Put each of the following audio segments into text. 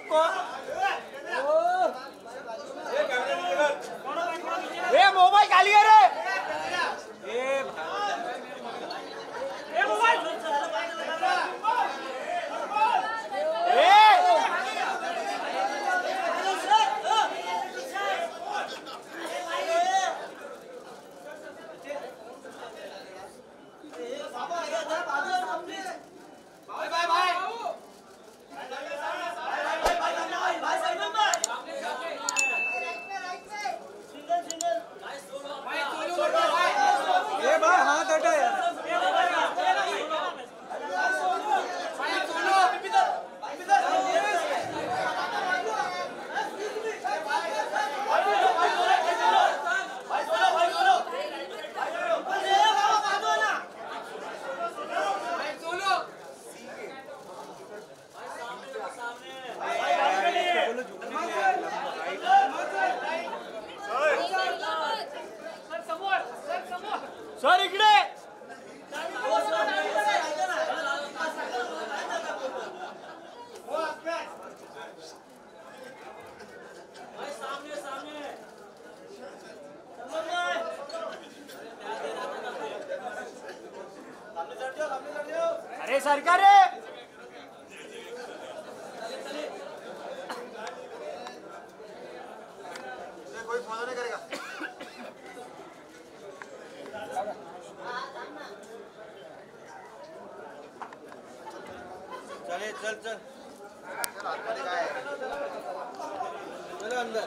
सबको। ए मोबाइल खाली है रे। सर इकडे अरे सरकार है कोई फॉलो नहीं करेगा। चले चल चल चलो अंदर।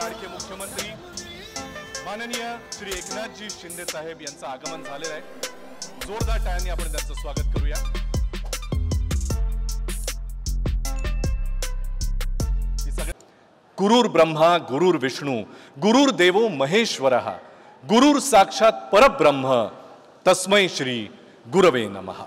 लाडके मुख्यमंत्री माननीय श्री एकनाथजी शिंदे साहेब यांचं आगमन झालेलं आहे। जोरदार टाळ्यांनी आपण त्यांचं स्वागत करूया। गुरुर् ब्रह्मा गुरुर् विष्णू गुरुर्देवो महेश्वरः गुरुर् साक्षात परब्रह्म तस्मै श्री गुरवे नमः।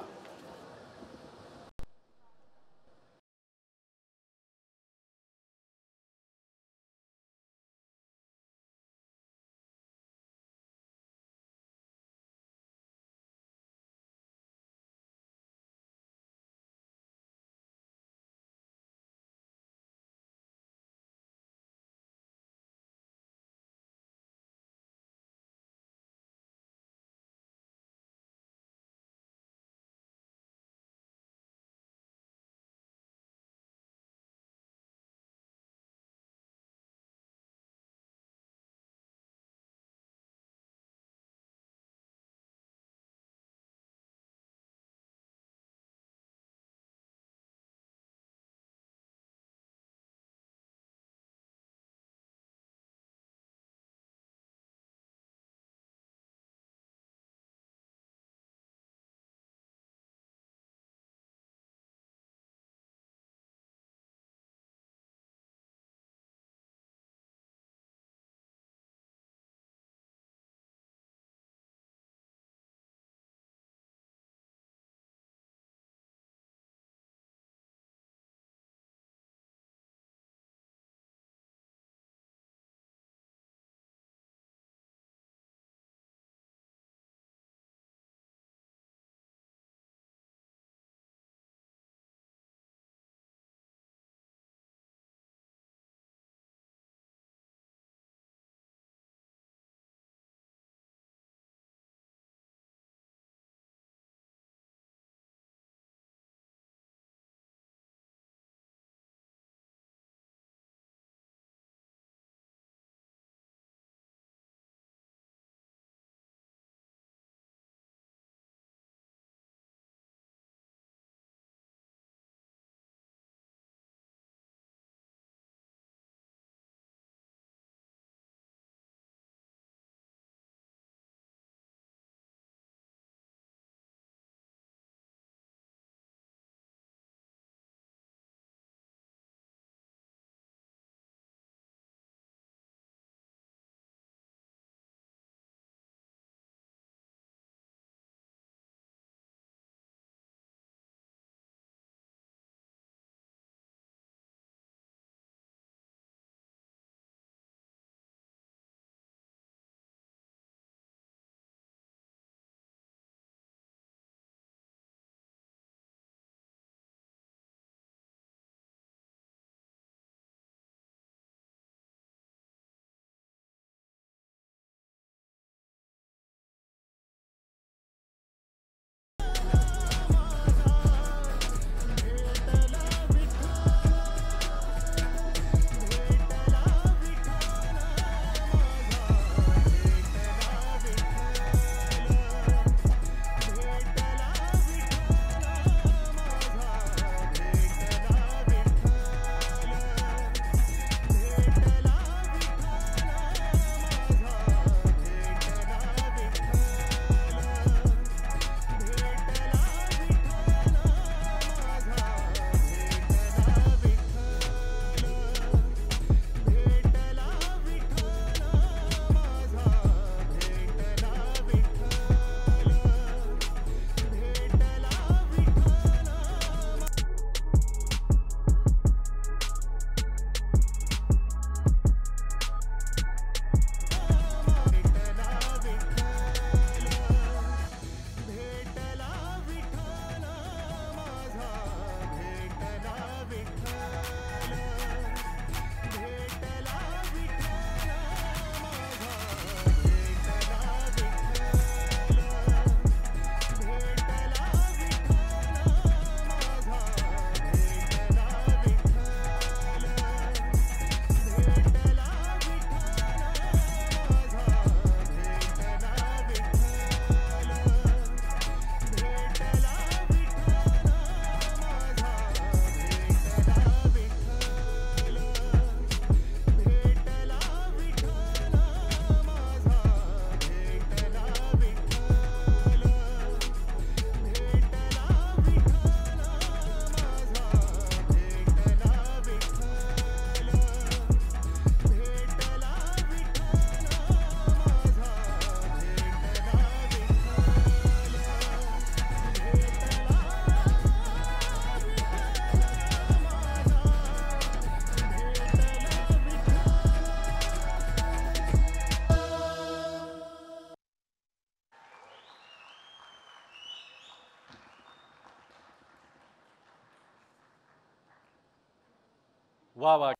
वा वा.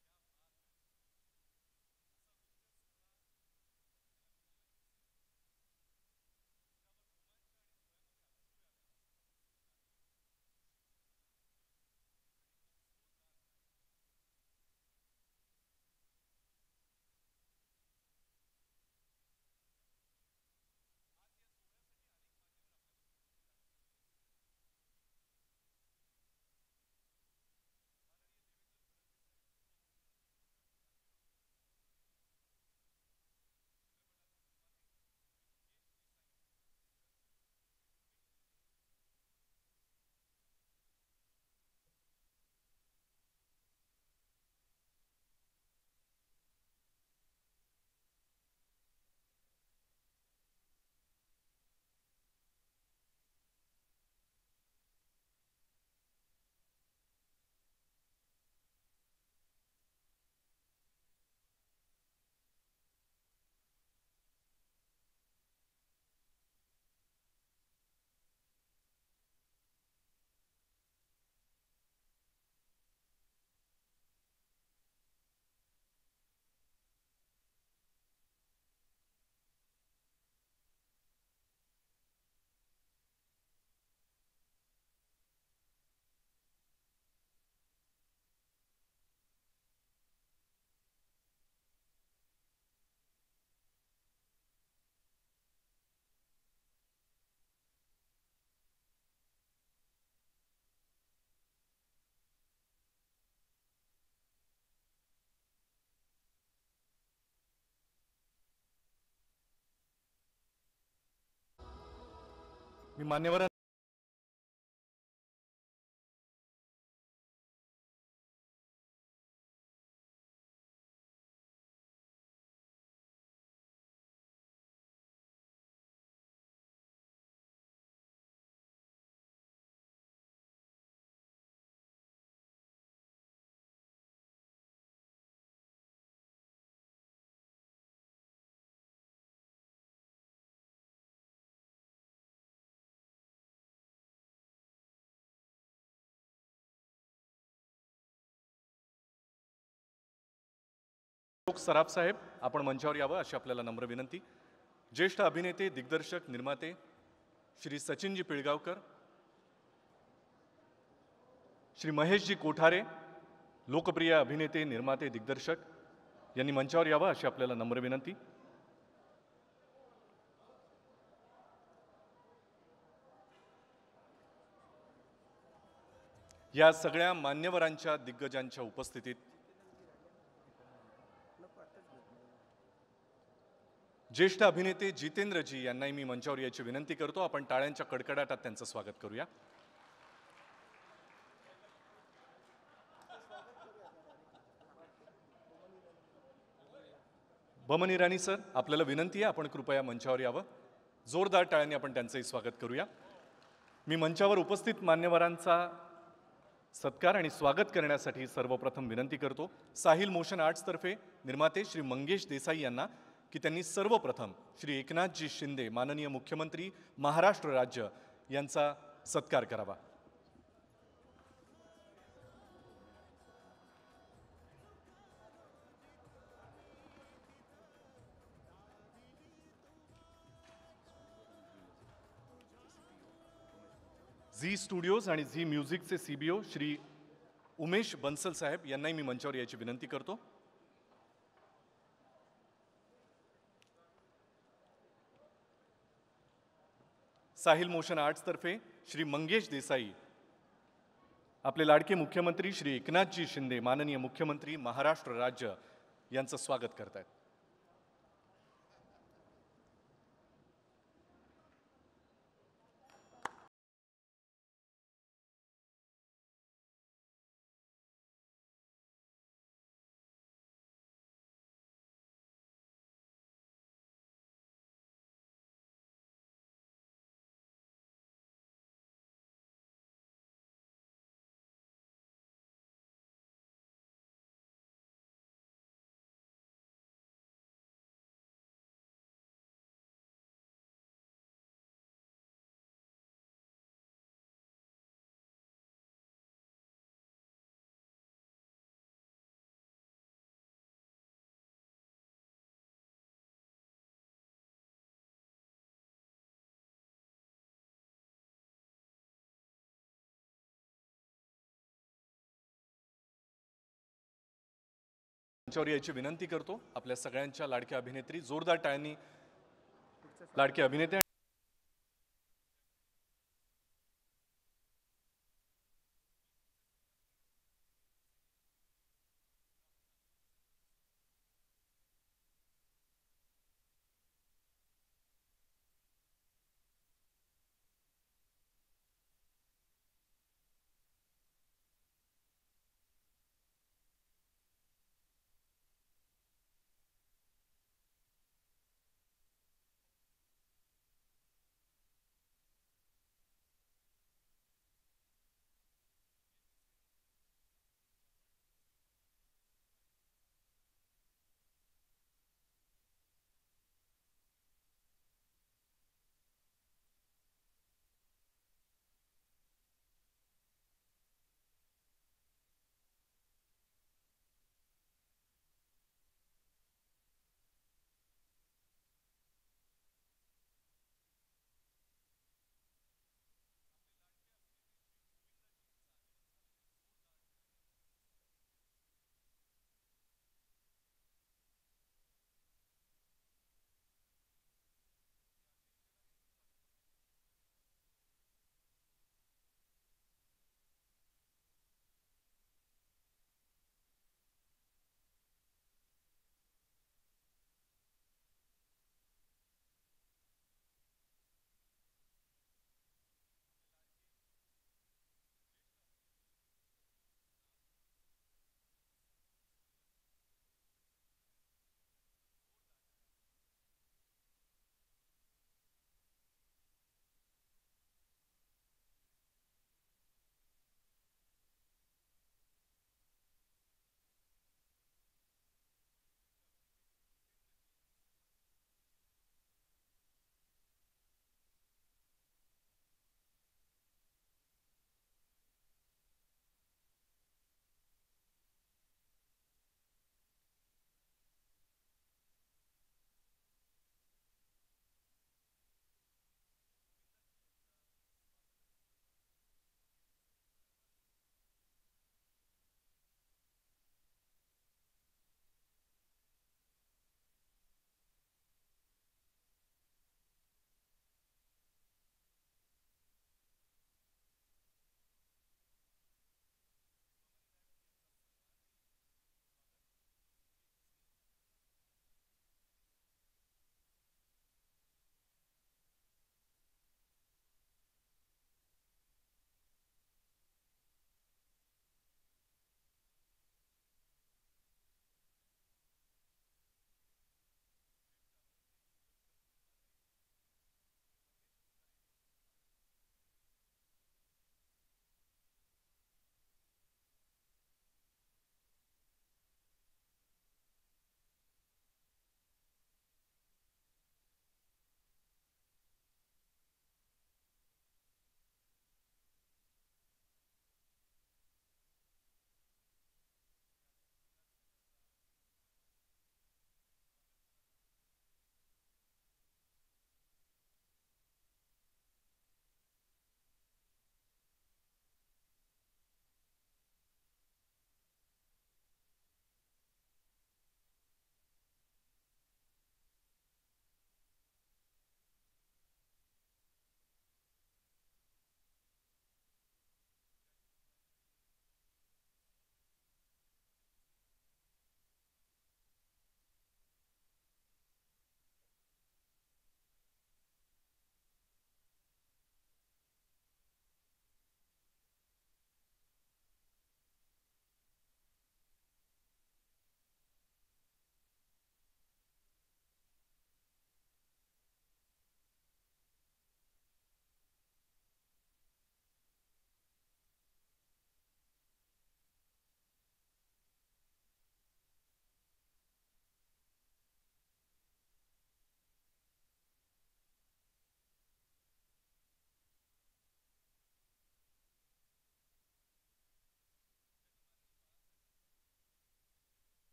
मी मान्यवर सराफ साहेब आपण मंचावर यावं अशी आपल्याला नम्र विनंती. ज्येष्ठ अभिनेते, दिग्दर्शक, निर्माते श्री सचिनजी पिळगावकर, श्री महेशजी कोठारे, लोकप्रिय अभिनेते, निर्माते, दिग्दर्शक यांनी मंचावर यावं अशी आपल्याला नम्र विनंती. या सगळ्या मान्यवरांच्या दिग्गजांच्या उपस्थितीत ज्येष्ठ अभिनेते जितेंद्रजी यांनाही मी मंचावर यायची विनंती करतो. आपण टाळ्यांच्या कडकडाटात त्यांचं स्वागत करूया. बमन इराणी सर, आपल्याला विनंती आहे, आपण कृपया मंचावर यावं. जोरदार टाळ्यांनी आपण त्यांचंही स्वागत करूया. मी मंचावर उपस्थित मान्यवरांचा सत्कार आणि स्वागत करण्यासाठी सर्वप्रथम विनंती करतो साहिल मोशन आर्ट्सतर्फे निर्माते श्री मंगेश देसाई यांना की त्यांनी सर्वप्रथम श्री एकनाथजी शिंदे माननीय मुख्यमंत्री महाराष्ट्र राज्य यांचा सत्कार करावा. झी स्टुडिओज आणि झी म्युझिकचे सीबीओ श्री उमेश बन्सल साहेब यांनाही मी मंचावर यायची विनंती करतो. साहिल मोशन आर्ट्सतर्फे श्री मंगेश देसाई आपले लाडके मुख्यमंत्री श्री एकनाथजी शिंदे माननीय मुख्यमंत्री महाराष्ट्र राज्य यांचं स्वागत करतायत. मंचावर यायची विनंती करतो. आपल्या सगळ्यांच्या लाडक्या अभिनेत्री, जोरदार टाळ्यांनी लाडके अभिनेते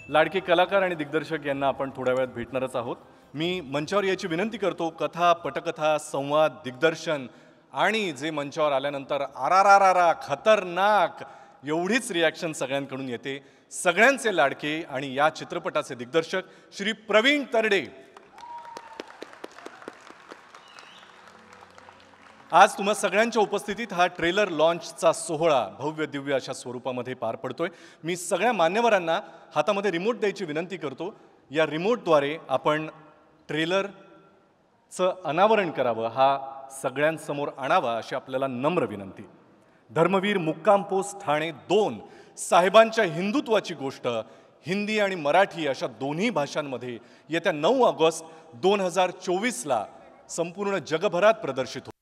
लाडके कलाकार आणि दिग्दर्शक यांना आपण थोड्या वेळात भेटणारच आहोत. मी मंचावर याची विनंती करतो. कथा, पटकथा, संवाद, दिग्दर्शन आणि जे मंचावर आल्यानंतर आरारारारा खतरनाक एवढीच रिॲक्शन सगळ्यांकडून येते. सगळ्यांचे लाडके आणि या चित्रपटाचे दिग्दर्शक श्री प्रवीण तरडे. आज तुम्हा सगळ्यांच्या उपस्थितीत हा ट्रेलर लॉन्चचा सोहळा भव्य दिव्य अशा स्वरूपामध्ये पार पडतोय. मी सगळ्या मान्यवरांना हातामध्ये रिमोट द्यायची विनंती करतो. या रिमोटद्वारे आपण ट्रेलरचं अनावरण करावं, हा सगळ्यांसमोर आणावा अशी आपल्याला नम्र विनंती. धर्मवीर मुक्काम पोस्ट ठाणे 2 साहेबांच्या हिंदुत्वाची गोष्ट हिंदी आणि मराठी अशा दोन्ही भाषांमध्ये येत्या 9 ऑगस्ट 2024ला संपूर्ण जगभरात प्रदर्शित होईल.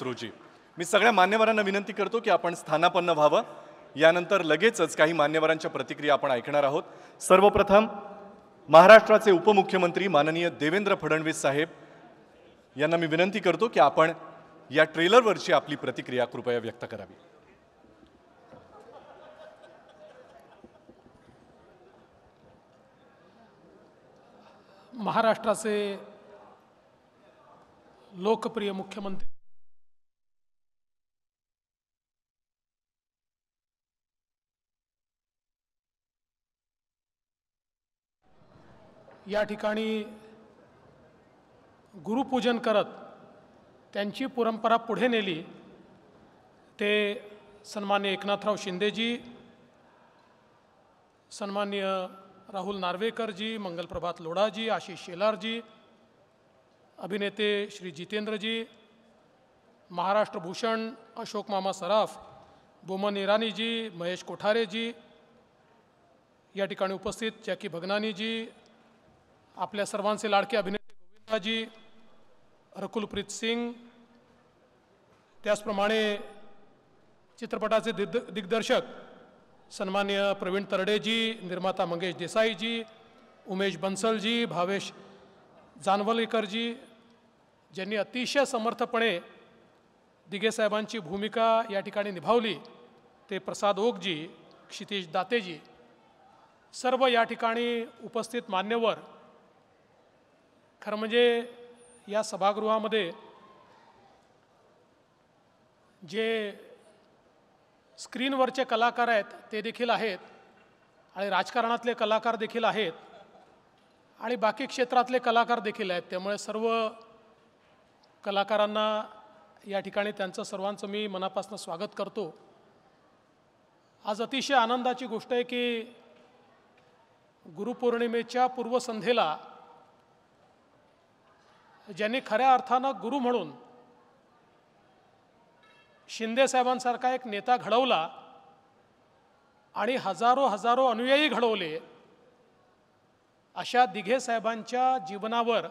रोजी मी सगळ्या मान्यवरांना विनंती करतो की आपण स्थानापन्न व्हावं. यानंतर लगेचच काही मान्यवरांच्या प्रतिक्रिया आपण ऐकणार आहोत. सर्वप्रथम महाराष्ट्राचे उपमुख्यमंत्री माननीय देवेंद्र फडणवीस साहेब यांना मी विनंती करतो की आपण या ट्रेलरवरची आपली प्रतिक्रिया कृपया व्यक्त करावी. महाराष्ट्राचे लोकप्रिय मुख्यमंत्री या ठिकाणी गुरुपूजन करत त्यांची परंपरा पुढे नेली ते सन्मान्य एकनाथराव शिंदेजी, सन्मान्य राहुल नार्वेकरजी, मंगलप्रभात लोढाजी, आशिष शेलारजी, अभिनेते श्री जितेंद्रजी, महाराष्ट्र भूषण अशोक मामा सराफ, बोमन इरानीजी, महेश कोठारेजी, या ठिकाणी उपस्थित जॅकी भगनानीजी, आपल्या सर्वांचे लाडके अभिनेते गोविंदाजी, रकुलप्रीत सिंग, त्याचप्रमाणे चित्रपटाचे दिग्दर्शक सन्मान्य प्रवीण तरडेजी, निर्माता मंगेश देसाईजी, उमेश बन्सलजी, भावेश जानवलेकरजी, ज्यांनी अतिशय समर्थपणे दिघेसाहेबांची भूमिका या ठिकाणी निभावली ते प्रसाद ओकजी, क्षितिज दातेजी, सर्व या ठिकाणी उपस्थित मान्यवर. खरं म्हणजे या सभागृहामध्ये जे स्क्रीनवरचे कलाकार आहेत ते देखील आहेत आणि राजकारणातले कलाकार देखील आहेत आणि बाकी क्षेत्रातले कलाकार देखील आहेत. त्यामुळे सर्व कलाकारांना या ठिकाणी त्यांचं सर्वांचं मी मनापासून स्वागत करतो. आज अतिशय आनंदाची गोष्ट आहे की गुरुपौर्णिमेच्या पूर्वसंध्येला ज्यांनी खऱ्या अर्थानं गुरु म्हणून शिंदे साहेबांसारखा एक नेता घडवला आणि हजारो अनुयायी घडवले, अशा दिघे साहेबांच्या जीवनावर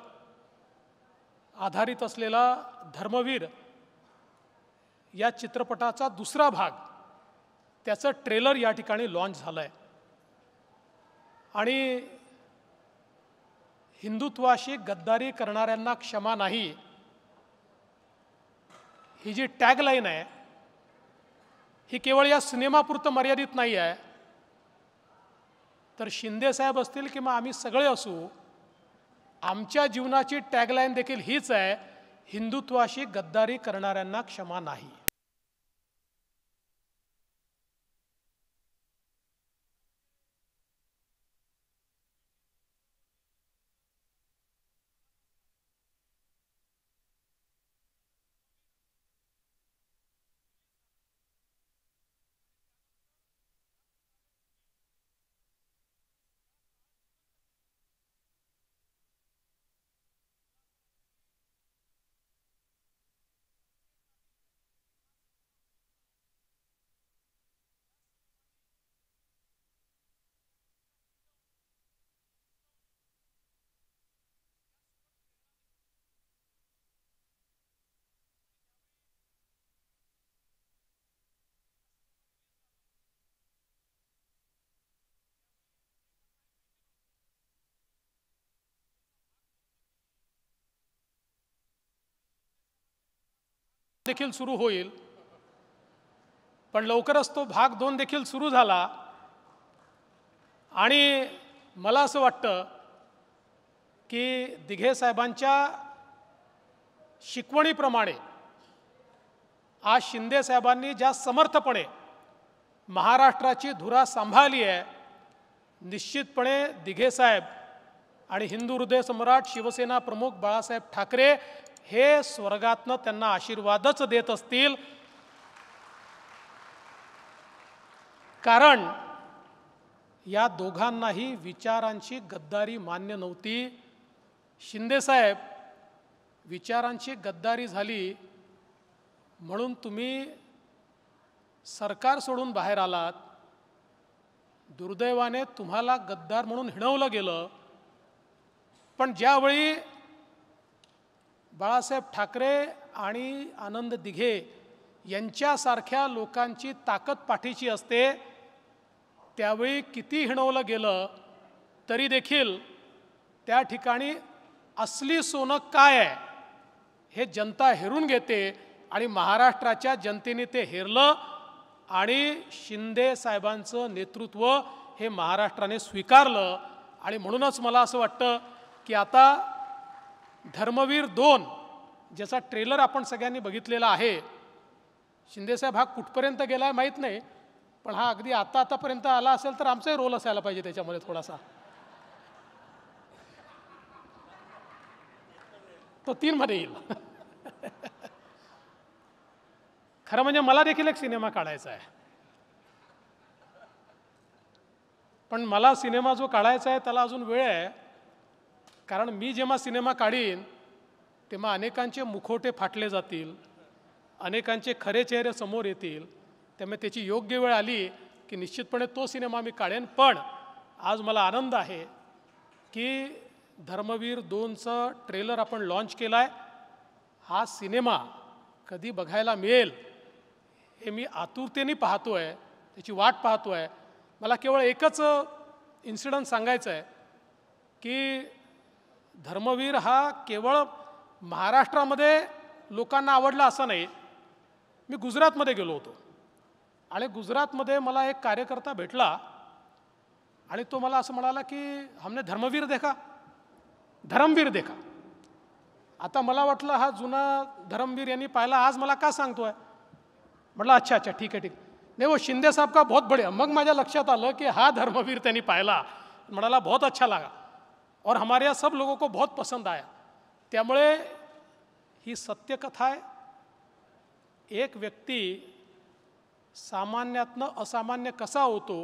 आधारित असलेला धर्मवीर या चित्रपटाचा दुसरा भाग, त्याचं ट्रेलर या ठिकाणी लॉन्च झालं आहे. आणि हिंदुत्वाशी गद्दारी करणाऱ्यांना क्षमा नाही, ही जी टॅगलाईन आहे ही केवळ या सिनेमापुरतं मर्यादित नाही आहे, तर शिंदे साहेब असतील किंवा आम्ही सगळे असू, आमच्या जीवनाची टॅगलाईन देखील हीच आहे, हिंदुत्वाशी गद्दारी करणाऱ्यांना क्षमा नाही. देखील सुरू होईल, पण लवकरच तो भाग 2 देखील सुरू झाला आणि मला असं वाटतं की दिघे साहेबांच्या शिकवणीप्रमाणे आज शिंदे साहेबांनी ज्या समर्थपणे महाराष्ट्राची धुरा सांभाळली आहे, निश्चितपणे दिघे साहेब आणि हिंदू हृदय सम्राट शिवसेना प्रमुख बाळासाहेब ठाकरे हे स्वर्गातनं त्यांना आशीर्वादच देत असतील. कारण या दोघांनाही विचारांची गद्दारी मान्य नव्हती. शिंदेसाहेब, विचारांची गद्दारी झाली म्हणून तुम्ही सरकार सोडून बाहेर आलात. दुर्दैवाने तुम्हाला गद्दार म्हणून हिणवलं गेलं. पण ज्यावेळी बाळासाहेब ठाकरे आणि आनंद दिघे यांच्यासारख्या लोकांची ताकद पाठीची असते, त्यावेळी किती हिणवलं गेलं तरी देखील त्या ठिकाणी असली सोनं काय आहे हे जनता हेरून घेते आणि महाराष्ट्राच्या जनतेने ते हेरलं आणि शिंदे साहेबांचं नेतृत्व हे महाराष्ट्राने स्वीकारलं. आणि म्हणूनच मला असं वाटतं की आता धर्मवीर 2 ज्याचा ट्रेलर आपण सगळ्यांनी बघितलेला आहे, शिंदेसाहेब हा कुठपर्यंत गेला आहे माहीत नाही, पण हा अगदी आतापर्यंत आला असेल तर आमचाही रोल असायला पाहिजे त्याच्यामध्ये थोडासा. तो 3 मध्ये येईल. खरं म्हणजे मला देखील एक सिनेमा काढायचा आहे, पण मला सिनेमा जो काढायचा आहे त्याला अजून वेळ आहे. कारण मी जेव्हा सिनेमा काढीन तेव्हा अनेकांचे मुखवटे फाटले जातील, अनेकांचे खरे चेहरे समोर येतील. त्यामुळे त्याची योग्य वेळ आली की निश्चितपणे तो सिनेमा मी काढेन. पण आज मला आनंद आहे की धर्मवीर 2चं ट्रेलर आपण लॉन्च केला आहे. हा सिनेमा कधी बघायला मिळेल हे मी आतुरतेने पाहतो आहे, त्याची वाट पाहतो आहे. मला केवळ एकच इन्सिडंट सांगायचं आहे की धर्मवीर हा केवळ महाराष्ट्रामध्ये लोकांना आवडला असं नाही. मी गुजरातमध्ये गेलो होतो आणि गुजरातमध्ये मला एक कार्यकर्ता भेटला आणि तो मला असं म्हणाला की हमने धर्मवीर देखा, धर्मवीर देखा. आता मला वाटलं हा जुना धर्मवीर यांनी पाहिला, आज मला का सांगतोय. म्हटलं अच्छा अच्छा ठीक है ठीक. नहीं वो शिंदे साहब का बहुत बढ़िया. मग माझ्या लक्षात आलं की हा धर्मवीर त्यांनी पाहिला. म्हणाला बहुत अच्छा लगा और हमारे यहाँ सब लोगों को बहुत पसंद आया. त्यामुळे ही सत्यकथा आहे. एक व्यक्ती सामान्यातनं असामान्य कसा होतो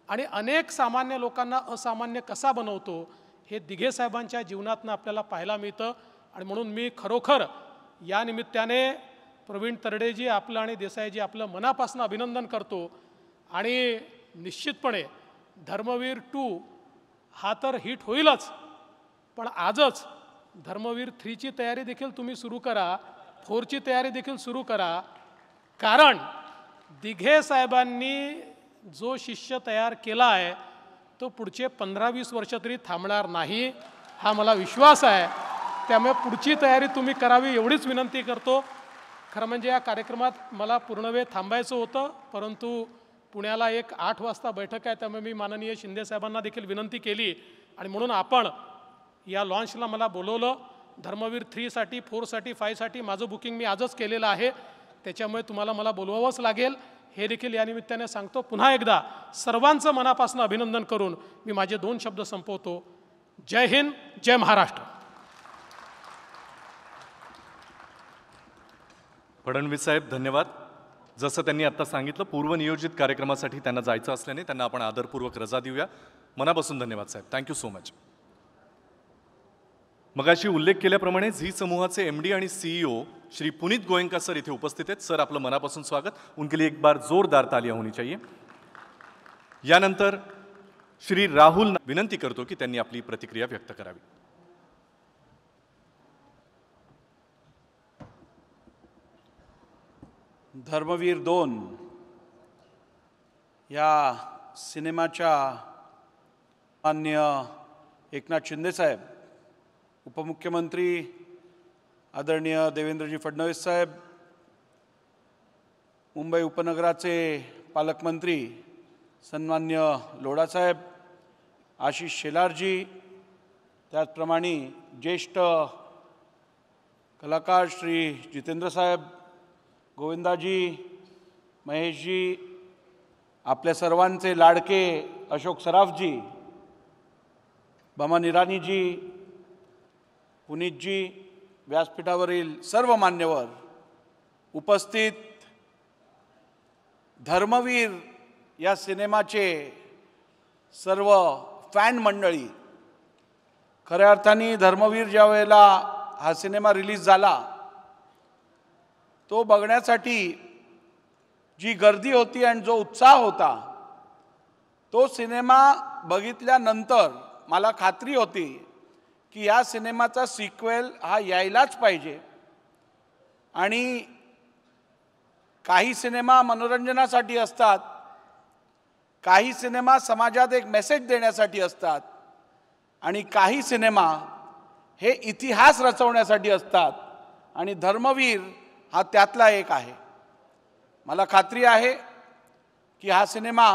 आणि अनेक सामान्य लोकांना असामान्य कसा बनवतो हे दिघे साहेबांच्या जीवनातनं आपल्याला पाहायला मिळतं. आणि म्हणून मी खरोखर या निमित्ताने प्रवीण तरडेजी आपलं आणि देसाईजी आपलं मनापासून अभिनंदन करतो. आणि निश्चितपणे धर्मवीर 2 हा तर हिट होईलच, पण आजच धर्मवीर 3ची तयारी देखील तुम्ही सुरू करा, 4ची तयारी देखील सुरू करा. कारण दिघे साहेबांनी जो शिष्य तयार केला आहे तो पुढचे 15-20 वर्ष तरी थांबणार नाही, हा मला विश्वास आहे. त्यामुळे पुढची तयारी तुम्ही करावी एवढीच विनंती करतो. खरं म्हणजे या कार्यक्रमात मला पूर्ण वेळ थांबायचं होतं, परंतु पुण्याला एक 8 वाजता बैठक आहे, त्यामुळे मी माननीय शिंदे साहेबांना देखील विनंती केली आणि म्हणून आपण या लॉन्चला मला बोलवलं. धर्मवीर 3साठी 4साठी 5साठी माझं बुकिंग मी आजच केलेलं आहे, त्याच्यामुळे तुम्हाला मला बोलवावंच लागेल हे देखील या निमित्ताने सांगतो. पुन्हा एकदा सर्वांचं मनापासून अभिनंदन करून मी माझे 2 शब्द संपवतो. जय हिंद, जय महाराष्ट्र. फडणवीस साहेब धन्यवाद. जसं त्यांनी आत्ता सांगितलं, पूर्वनियोजित कार्यक्रमासाठी त्यांना जायचं असल्याने त्यांना आपण आदरपूर्वक रजा देऊया. मनापासून धन्यवाद साहेब. Thank you so much. मगाशी उल्लेख केल्याप्रमाणे झी समूहाचे MD आणि CEO श्री पुनीत गोयंका सर इथे उपस्थित आहेत. सर, आपलं मनापासून स्वागत. उनके लिए एक बार जोरदार तालियां होनी चाहिए. यानंतर श्री राहुल विनंती करतो की त्यांनी आपली प्रतिक्रिया व्यक्त करावी. धर्मवीर 2 या सिनेमाच्या माननीय एकनाथ शिंदे साहेब, उपमुख्यमंत्री आदरणीय देवेंद्रजी फडणवीस साहेब, मुंबई उपनगराचे पालकमंत्री सन्मान्य लोढासाहेब, आशिष शेलारजी, त्याचप्रमाणे ज्येष्ठ कलाकार श्री जितेंद्र साहेब, गोविंदाजी, महेशजी, आपल्या सर्वांचे लाडके अशोक सराफजी, बमन इराणीजी, पुनीतजी, व्यासपीठावरील सर्व मान्यवर, उपस्थित धर्मवीर या सिनेमाचे सर्व फॅन मंडळी, खऱ्या अर्थाने धर्मवीर ज्या वेळेला हा सिनेमा रिलीज झाला तो बघण्यासाठी जी गर्दी होती आणि जो उत्साह होता, तो सिनेमा बघितल्यानंतर मला खात्री होती की या सिनेमाचा सिक्वेल हा यायलाच पाहिजे. आणि काही सिनेमा मनोरंजनासाठी असतात, काही सिनेमा समाजात एक मेसेज देण्यासाठी असतात आणि काही सिनेमा हे इतिहास रचवण्यासाठी असतात आणि धर्मवीर हा त्यातला एक आहे. मला खात्री आहे की हा सिनेमा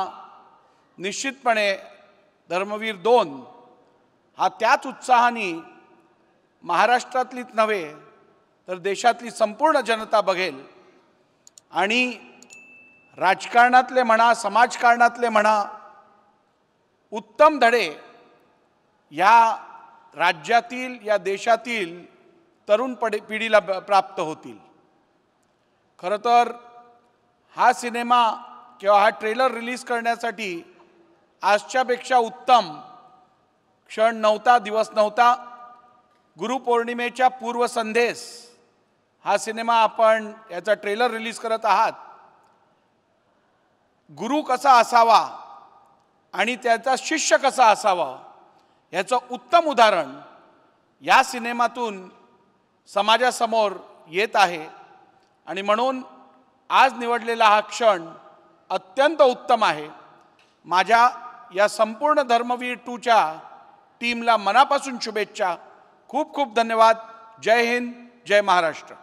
निश्चितपणे धर्मवीर 2 हा त्याच उत्साहाने महाराष्ट्रातलीच नव्हे तर देशातली संपूर्ण जनता बघेल आणि राजकारणातले म्हणा, समाजकारणातले म्हणा, उत्तम धडे या राज्यातील, या देशातील तरुण पिढीला प्राप्त होतील. खरं तर हा सिनेमा किंवा हा ट्रेलर रिलीज करण्यासाठी आजच्यापेक्षा उत्तम क्षण नव्हता, दिवस नव्हता. गुरुपौर्णिमेच्या पूर्वसंध्येस हा सिनेमा आपण याचा ट्रेलर रिलीज करत आहात. गुरु कसा असावा आणि त्याचा शिष्य कसा असावा याचं उत्तम उदाहरण या सिनेमातून समाजासमोर येत आहे आणि म्हणून आज निवडलेला हा क्षण अत्यंत उत्तम आहे. माझ्या या संपूर्ण धर्मवीर 2च्या टीमला मनापासून शुभेच्छा. खूप खूप धन्यवाद. जय हिंद, जय महाराष्ट्र.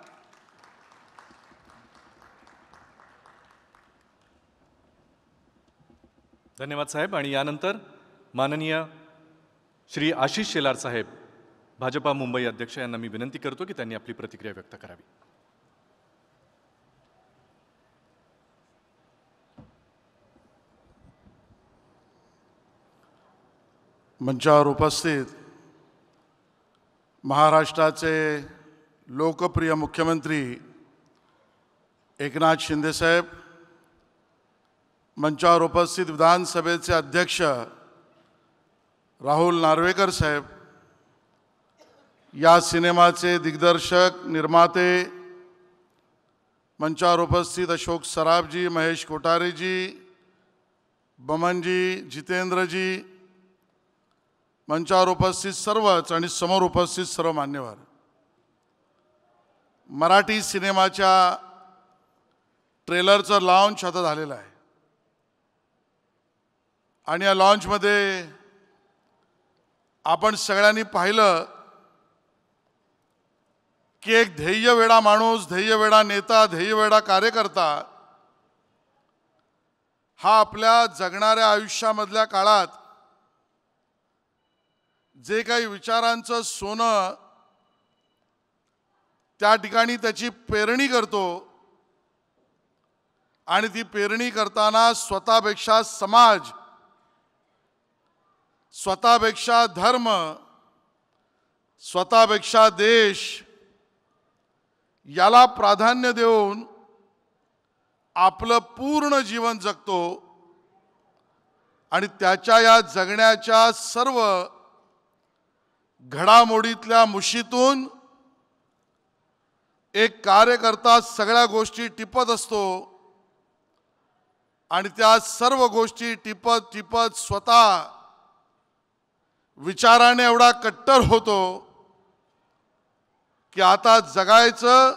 धन्यवाद साहेब. आणि यानंतर माननीय श्री आशिष शेलार साहेब, भाजपा मुंबई अध्यक्ष, यांना मी विनंती करतो की त्यांनी आपली प्रतिक्रिया व्यक्त करावी. मंचावर उपस्थित महाराष्ट्राचे लोकप्रिय मुख्यमंत्री एकनाथ शिंदे साहेब, मंचावर उपस्थित विधानसभेचे अध्यक्ष राहुल नार्वेकर साहेब, या सिनेमाचे दिग्दर्शक, निर्माते, मंचावर उपस्थित अशोक सराफजी, महेश कोठारेजी, बमनजी, जितेंद्रजी, मंचावर उपस्थित सर्वच आणि समोर उपस्थित सर्व मान्यवर. मराठी सिनेमाच्या ट्रेलरचं लॉन्च आता झालेलं आहे आणि या लॉन्चमध्ये आपण सगळ्यांनी पाहिलं की एक ध्येयवेडा माणूस, ध्येयवेडा नेता, ध्येयवेडा कार्यकर्ता हा आपल्या जगणाऱ्या आयुष्यामधल्या काळात जे काही विचारांचं सोनं त्या ठिकाणी त्याची पेरणी करतो आणि ती पेरणी करताना स्वतःपेक्षा समाज, स्वतःपेक्षा धर्म, स्वतःपेक्षा देश याला प्राधान्य देऊन आपलं पूर्ण जीवन जगतो आणि त्याच्या या जगण्याच्या सर्व घडामोडीतल्या मुशीतून एक कार्यकर्ता सगळ्या गोष्टी टिपत असतो आणि त्या सर्व गोष्टी टिपत टिपत स्वतः विचाराने एवढा कट्टर होतो की आता जगायचं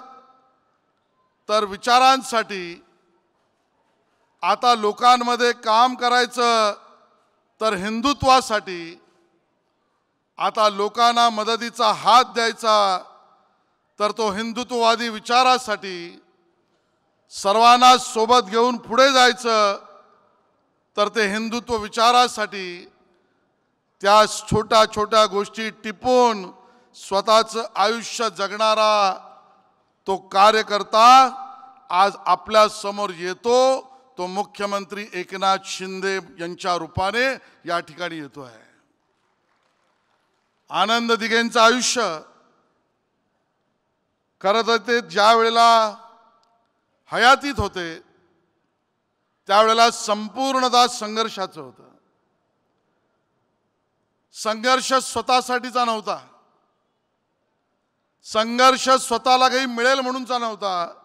तर विचारांसाठी, आता लोकांमध्ये काम करायचं तर हिंदुत्वासाठी, आता लोकांना मदतीचा हात द्यायचा तर तो हिंदुत्ववादी विचारासाठी, सर्वांना सोबत घेऊन पुढे जायचं, तर ते हिंदुत्व विचारासाठी त्या छोट्या छोट्या गोष्टी टिपून स्वतःचं आयुष्य जगणारा तो कार्यकर्ता आज आपल्या समोर येतो. तो मुख्यमंत्री एकनाथ शिंदे यांच्या रूपाने या ठिकाणी येतो आहे. आनंद दिघेंचं आयुष्य खरं तर ते ज्या वेळेला हयातीत होते त्यावेळेला संपूर्णतः संघर्षाचं होतं. संघर्ष स्वतःसाठीचा नव्हता, संघर्ष स्वतःला काही मिळेल म्हणूनचा नव्हता.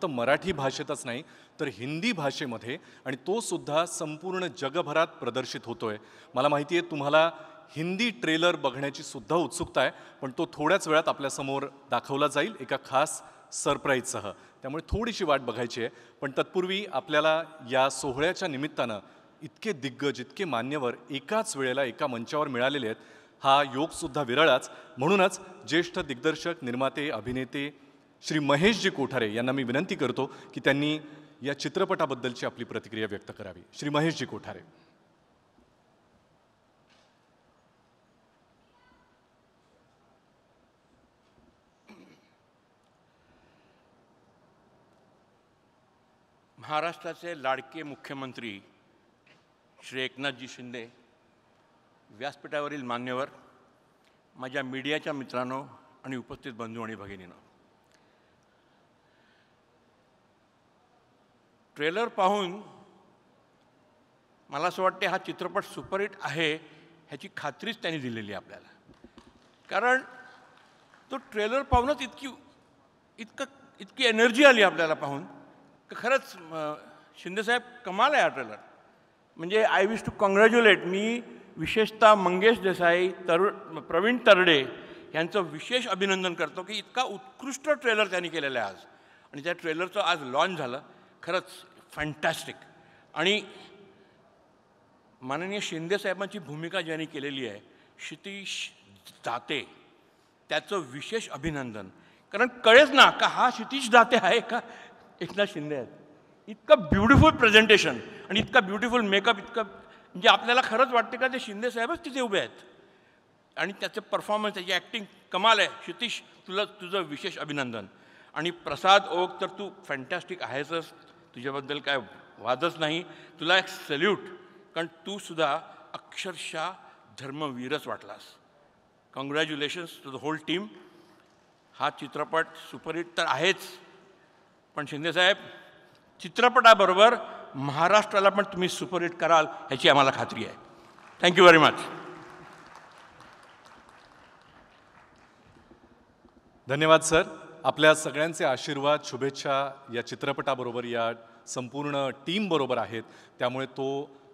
फक्त मराठी भाषेतच नाही तर हिंदी भाषेमध्ये, आणि तो सुद्धा संपूर्ण जगभरात प्रदर्शित होतोय. मला माहिती आहे तुम्हाला हिंदी ट्रेलर बघण्याची सुद्धा उत्सुकता आहे, पण तो थोड्याच वेळात आपल्यासमोर दाखवला जाईल एका खास सरप्राईजसह. त्यामुळे थोडीशी वाट बघायची आहे. पण तत्पूर्वी आपल्याला या सोहळ्याच्या निमित्तानं इतके दिग्गज, इतके मान्यवर एकाच वेळेला एका मंचावर मिळालेले आहेत, हा योगसुद्धा विरळाच. म्हणूनच ज्येष्ठ दिग्दर्शक, निर्माते, अभिनेते श्री महेशजी कोठारे यांना मी विनंती करतो की त्यांनी या चित्रपटाबद्दलची आपली प्रतिक्रिया व्यक्त करावी. श्री महेशजी कोठारे. महाराष्ट्राचे लाडके मुख्यमंत्री श्री एकनाथजी शिंदे, व्यासपीठावरील मान्यवर, माझ्या मीडियाच्या मित्रांनो आणि उपस्थित बंधू आणि भगिनींनो, ट्रेलर पाहून मला असं वाटते हा चित्रपट सुपरहिट आहे ह्याची खात्रीच त्यांनी दिलेली आहे आपल्याला. कारण तो ट्रेलर पाहूनच इतकी एनर्जी आली आपल्याला पाहून की खरंच शिंदेसाहेब कमाल आहे हा ट्रेलर. म्हणजे आय विश टू कॉंग्रॅच्युलेट. मी विशेषतः मंगेश देसाई, प्रवीण तरडे यांचं विशेष अभिनंदन करतो की इतका उत्कृष्ट ट्रेलर त्यांनी केलेला आहे आज. आणि त्या ट्रेलरचं आज लॉन्च झालं. खरंच फॅन्टॅस्टिक. आणि माननीय शिंदेसाहेबांची भूमिका ज्यांनी केलेली आहे, क्षितिश दाते, त्याचं विशेश अभिनंदन. कारण कळेच ना का हा क्षितिश दाते आहे का एकनाथ शिंदे आहेत. इतकं ब्युटिफुल प्रेझेंटेशन आणि इतका ब्युटिफुल मेकअप, इतकं म्हणजे आपल्याला खरंच वाटते का ते शिंदेसाहेबच तिथे उभे आहेत. आणि त्याचं परफॉर्मन्स, त्याची ॲक्टिंग कमाल आहे. क्षितिश, तुझं विशेष अभिनंदन. आणि प्रसाद ओक तर तू फॅन्टॅस्टिक आहेसच, तुझ्याबद्दल काय वादच नाही. तुला एक सल्यूट, कारण तू सुद्धा अक्षरशः धर्मवीरच वाटलास. Congratulations to the whole team. हा चित्रपट सुपरहिट तर आहेच, पण शिंदेसाहेब चित्रपटाबरोबर महाराष्ट्राला पण तुम्ही सुपरहिट कराल ह्याची आम्हाला खात्री आहे. Thank you very much. धन्यवाद सर. आपल्या सगळ्यांचे आशीर्वाद, शुभेच्छा या चित्रपटाबरोबर, या संपूर्ण टीमबरोबर आहेत. त्यामुळे तो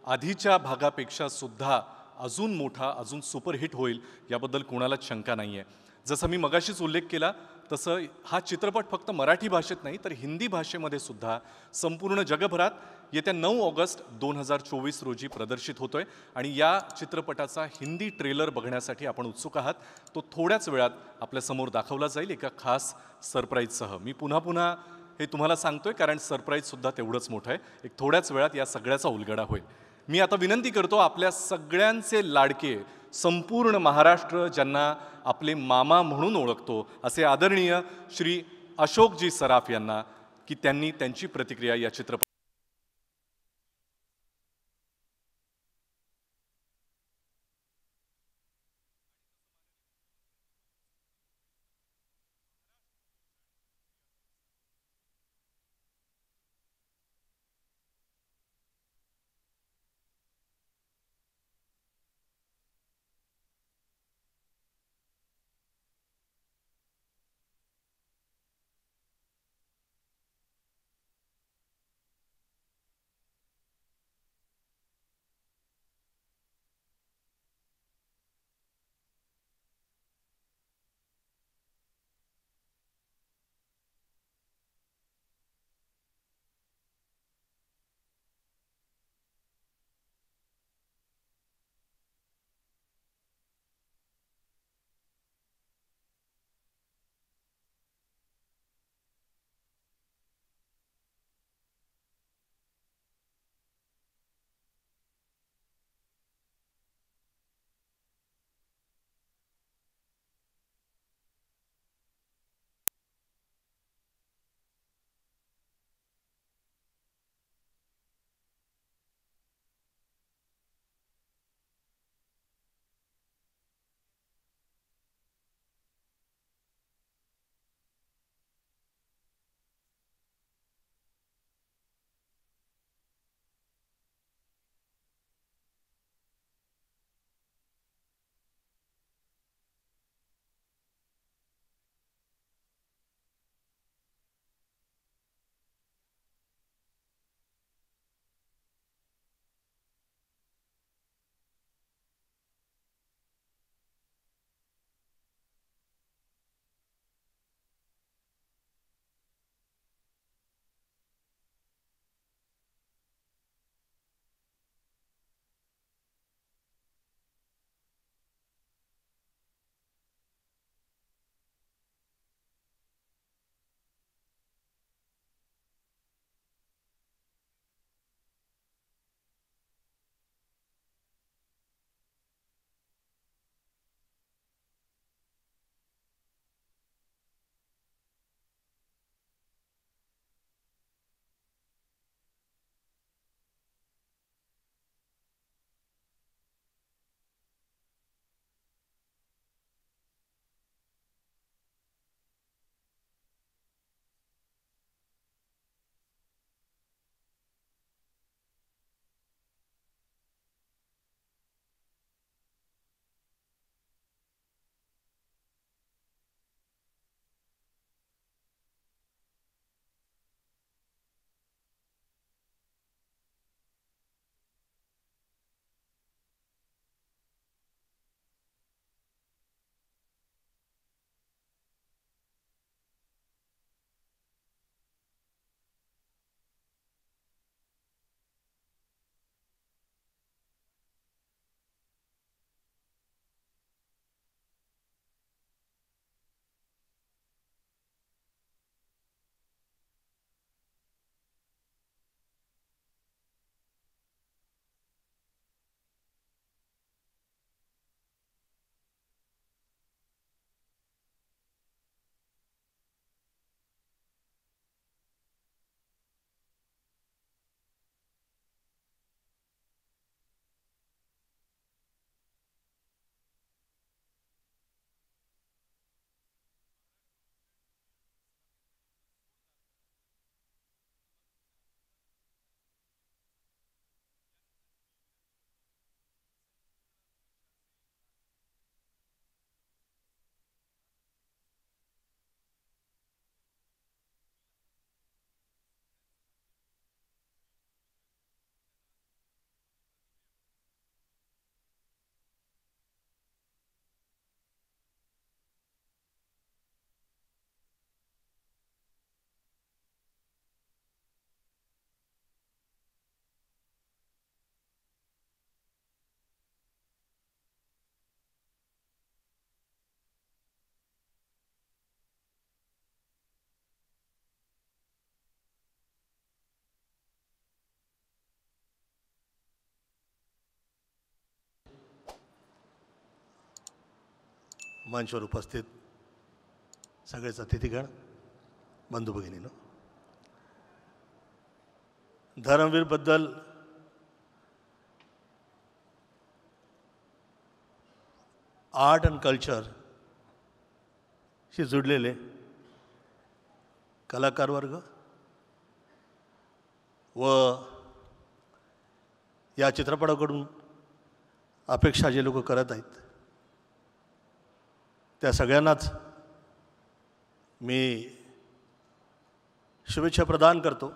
आधीच्या भागापेक्षा सुद्धा अजून मोठा, अजून सुपरहिट होईल याबद्दल कोणालाच शंका नाही आहे. जसं मी मगाशीच उल्लेख केला तसं हा चित्रपट फक्त मराठी भाषेत नाही तर हिंदी भाषेमध्ये सुद्धा संपूर्ण जगभरात येत्या 9 ऑगस्ट 2024 रोजी प्रदर्शित होतोय. आणि या चित्रपटाचा हिंदी ट्रेलर बघण्यासाठी आपण उत्सुक आहात. तो थोड्याच वेळात आपल्यासमोर दाखवला जाईल एका खास सरप्राईजसह. मी पुन्हा पुन्हा हे तुम्हाला सांगतोय कारण सरप्राईजसुद्धा तेवढंच मोठं आहे. एक थोड्याच वेळात या सगळ्याचा उलगडा होईल. मी आता विनंती करतो आपल्या सगळ्यांचे लाडके, संपूर्ण महाराष्ट्र ज्यांना आपले मामा म्हणून ओळखतो असे आदरणीय श्री अशोकजी सराफ यांना, की त्यांनी त्यांची प्रतिक्रिया या चित्रपट मंचवर उपस्थित सगळेच अतिथीगण, बंधू भगिनीनो, धर्मवीरबद्दल आर्ट अँड कल्चरशी जुडलेले कलाकार वर्ग व या चित्रपटाकडून अपेक्षा जे लोक करत आहेत त्या सगळ्यांनाच मी शुभेच्छा प्रदान करतो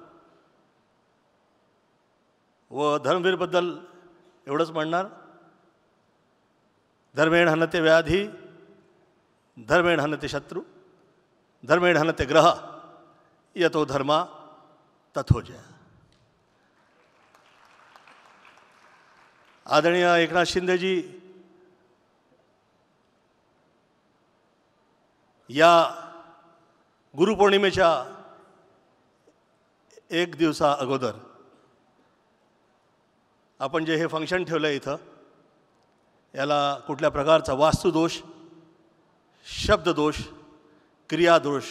व धर्मवीरबद्दल एवढंच म्हणणार, धर्मेण हनते व्याधी, धर्मेण हनते शत्रु, धर्मेण हनते ग्रह, यतो धर्मा तथो जय. आदरणीय एकनाथ शिंदेजी या गुरुपौर्णिमेच्या एक दिवसा अगोदर आपण जे हे फंक्शन ठेवलं आहे इथं, याला कुठल्या प्रकारचा वास्तुदोष, शब्ददोष, क्रियादोष,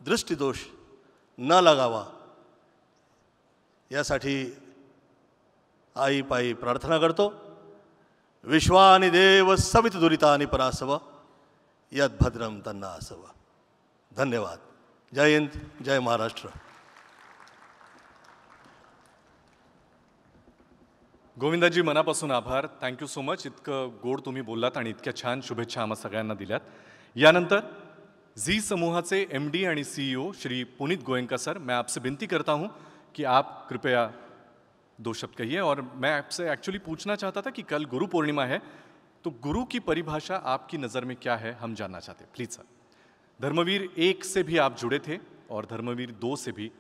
दृष्टिदोष न लागावा यासाठी आई पायी प्रार्थना करतो. विश्वानि देव सवित दुरितानि परासव यद भद्रम तन्ना असव. धन्यवाद. जय हिंद, जय महाराष्ट्र. गोविंदाजी, मनापासून आभार. Thank you so much. इतकं गोड तुम्ही बोललात आणि इतक्या छान शुभेच्छा आम्हा सगळ्यांना दिल्यात. यानंतर जी समूहाचे MD आणि CEO श्री पुनीत गोयंका सर, मैं आपसे विनती करता हूं कि आप कृपया 2 शब्द कहिए. और मैं आपसे एक्चुअली पूछना चाहता था कि कल गुरु पूर्णिमा है, तो गुरु की परिभाषा आपकी नज़र में क्या है, हम जानना चाहते हैं. Please sir. धर्मवीर 1 से भी आप जुड़े थे और धर्मवीर 2 से भी,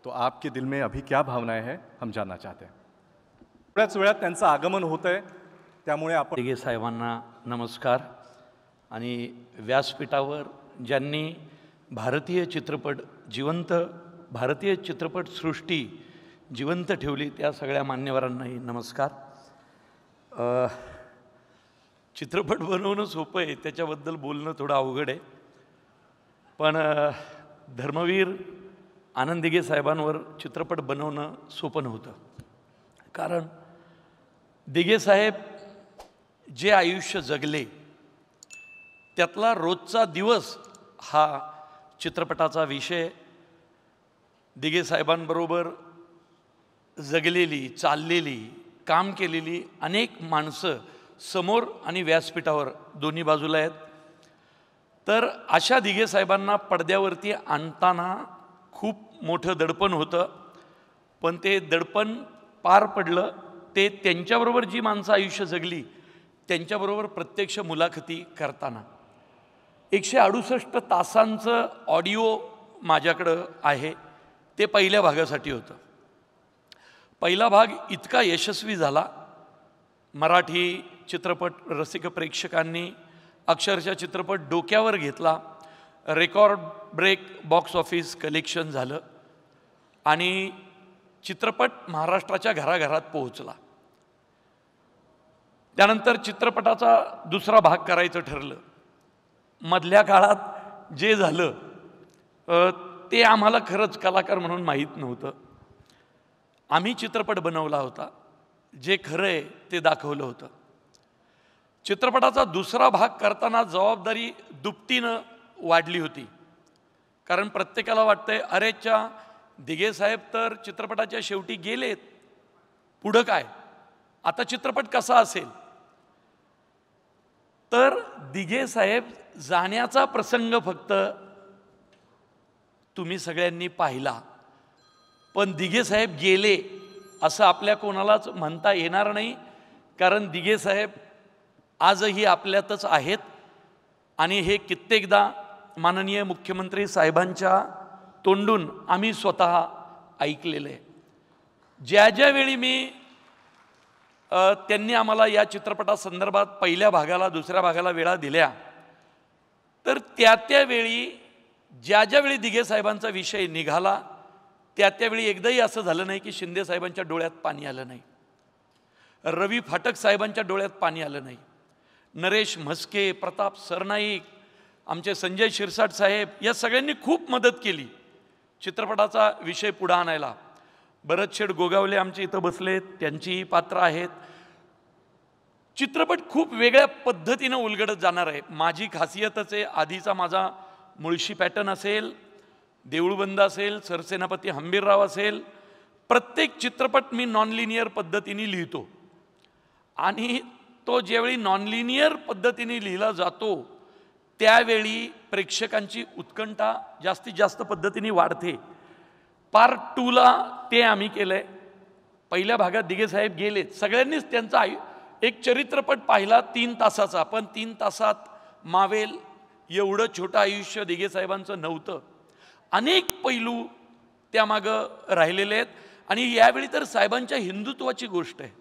तो आपके दिल में अभी क्या भावनाएं हैं, हम जानना चाहते हैं. थोड्याच वेळात त्यांचं आगमन होतं आहे, त्यामुळे आपण दिघे साहेबांना नमस्कार. आणि व्यासपीठावर ज्यांनी भारतीय चित्रपटसृष्टी जिवंत ठेवली त्या सगळ्या मान्यवरांनाही नमस्कार. चित्रपट बनवणं सोपं आहे, त्याच्याबद्दल बोलणं थोडं अवघड आहे. पण धर्मवीर आनंद दिघे साहेबांवर चित्रपट बनवणं सोपं नव्हतं. कारण दिघे साहेब जे आयुष्य जगले त्यातला रोजचा दिवस हा चित्रपटाचा विषय. दिघे साहेबांबरोबर जगलेली, चाललेली, काम केलेली अनेक माणसं समोर आणि व्यासपीठावर दोन्ही बाजूला आहेत. तर अशा दिघे साहेबांना पडद्यावरती आणताना खूप मोठं दडपण होतं, पण ते दडपण पार पडलं. ते त्यांच्याबरोबर जी माणसं आयुष्य जगली त्यांच्याबरोबर प्रत्यक्ष मुलाखती करताना 168 तासांचं ऑडिओ माझ्याकडं आहे. ते पहिल्या भागासाठी होतं. पहिला भाग इतका यशस्वी झाला, मराठी चित्रपट रसिक प्रेक्षकांनी अक्षरशः चित्रपट डोक्यावर घेतला. Record break box office collection झालं आणि चित्रपट महाराष्ट्राच्या घराघरात पोहोचला. त्यानंतर चित्रपटाचा दुसरा भाग करायचं ठरलं. मधल्या काळात जे झालं ते आम्हाला खरंच कलाकार म्हणून माहीत नव्हतं. आम्ही चित्रपट बनवला होता, जे खरं आहे ते दाखवलं होतं. चित्रपटाचा दुसरा भाग करताना जबाबदारी दुपटीनं वाढली होती. कारण प्रत्येकाला वाटतंय, अरेच्या दिघे साहेब तर चित्रपटाच्या शेवटी गेलेत, पुढं काय, आता चित्रपट कसा असेल. तर दिघे साहेब जाण्याचा प्रसंग फक्त तुम्ही सगळ्यांनी पाहिला, पण दिघे साहेब गेले असं आपल्या कोणालाच म्हणता येणार नाही. कारण दिघे साहेब आजही आपल्यातच आहेत आणि हे कित्येकदा माननीय मुख्यमंत्री साहेबांच्या तोंडून आम्ही स्वतः ऐकलेलं आहे. ज्या ज्यावेळी त्यांनी आम्हाला या चित्रपटासंदर्भात पहिल्या भागाला दुसऱ्या भागाला वेळा दिल्या, तर त्यावेळी ज्यावेळी दिघे साहेबांचा विषय निघाला त्यावेळी एकदाही असं झालं नाही की शिंदे साहेबांच्या डोळ्यात पाणी आलं नाही, रवी फाटक साहेबांच्या डोळ्यात पाणी आलं नाही, नरेश म्हस्के, प्रताप सरनाईक, आमचे संजय शिरसाट साहेब, या सगळ्यांनी खूप मदत केली चित्रपटाचा विषय पुढे आणायला. भरतशेठ गोगावले आमचे इथं बसलेत, त्यांचीही पात्र आहेत. चित्रपट खूप वेगळ्या पद्धतीनं उलगडत जाणार आहे. माझी खासियतच आहे, आधीचा माझा मुळशी पॅटर्न असेल, देऊळबंद असेल, सरसेनापती हंबीरराव असेल, प्रत्येक चित्रपट मी नॉन लिनियर पद्धतीने लिहितो. आणि तो ज्यावेळी नॉन लिनियर पद्धतीने लिहिला जातो त्यावेळी प्रेक्षकांची उत्कंठा जास्तीत जास्त पद्धतीने वाढते. पार्ट 2ला ते आम्ही केलं आहे. पहिल्या भागात दिघे साहेब गेलेत, सगळ्यांनीच त्यांचा एक चरित्रपट पाहिला 3 तासाचा, पण 3 तासात मावेल एवढं छोटं आयुष्य दिघे साहेबांचं नव्हतं. अनेक पैलू त्यामागं राहिलेले आहेत. आणि यावेळी तर साहेबांच्या हिंदुत्वाची गोष्ट आहे.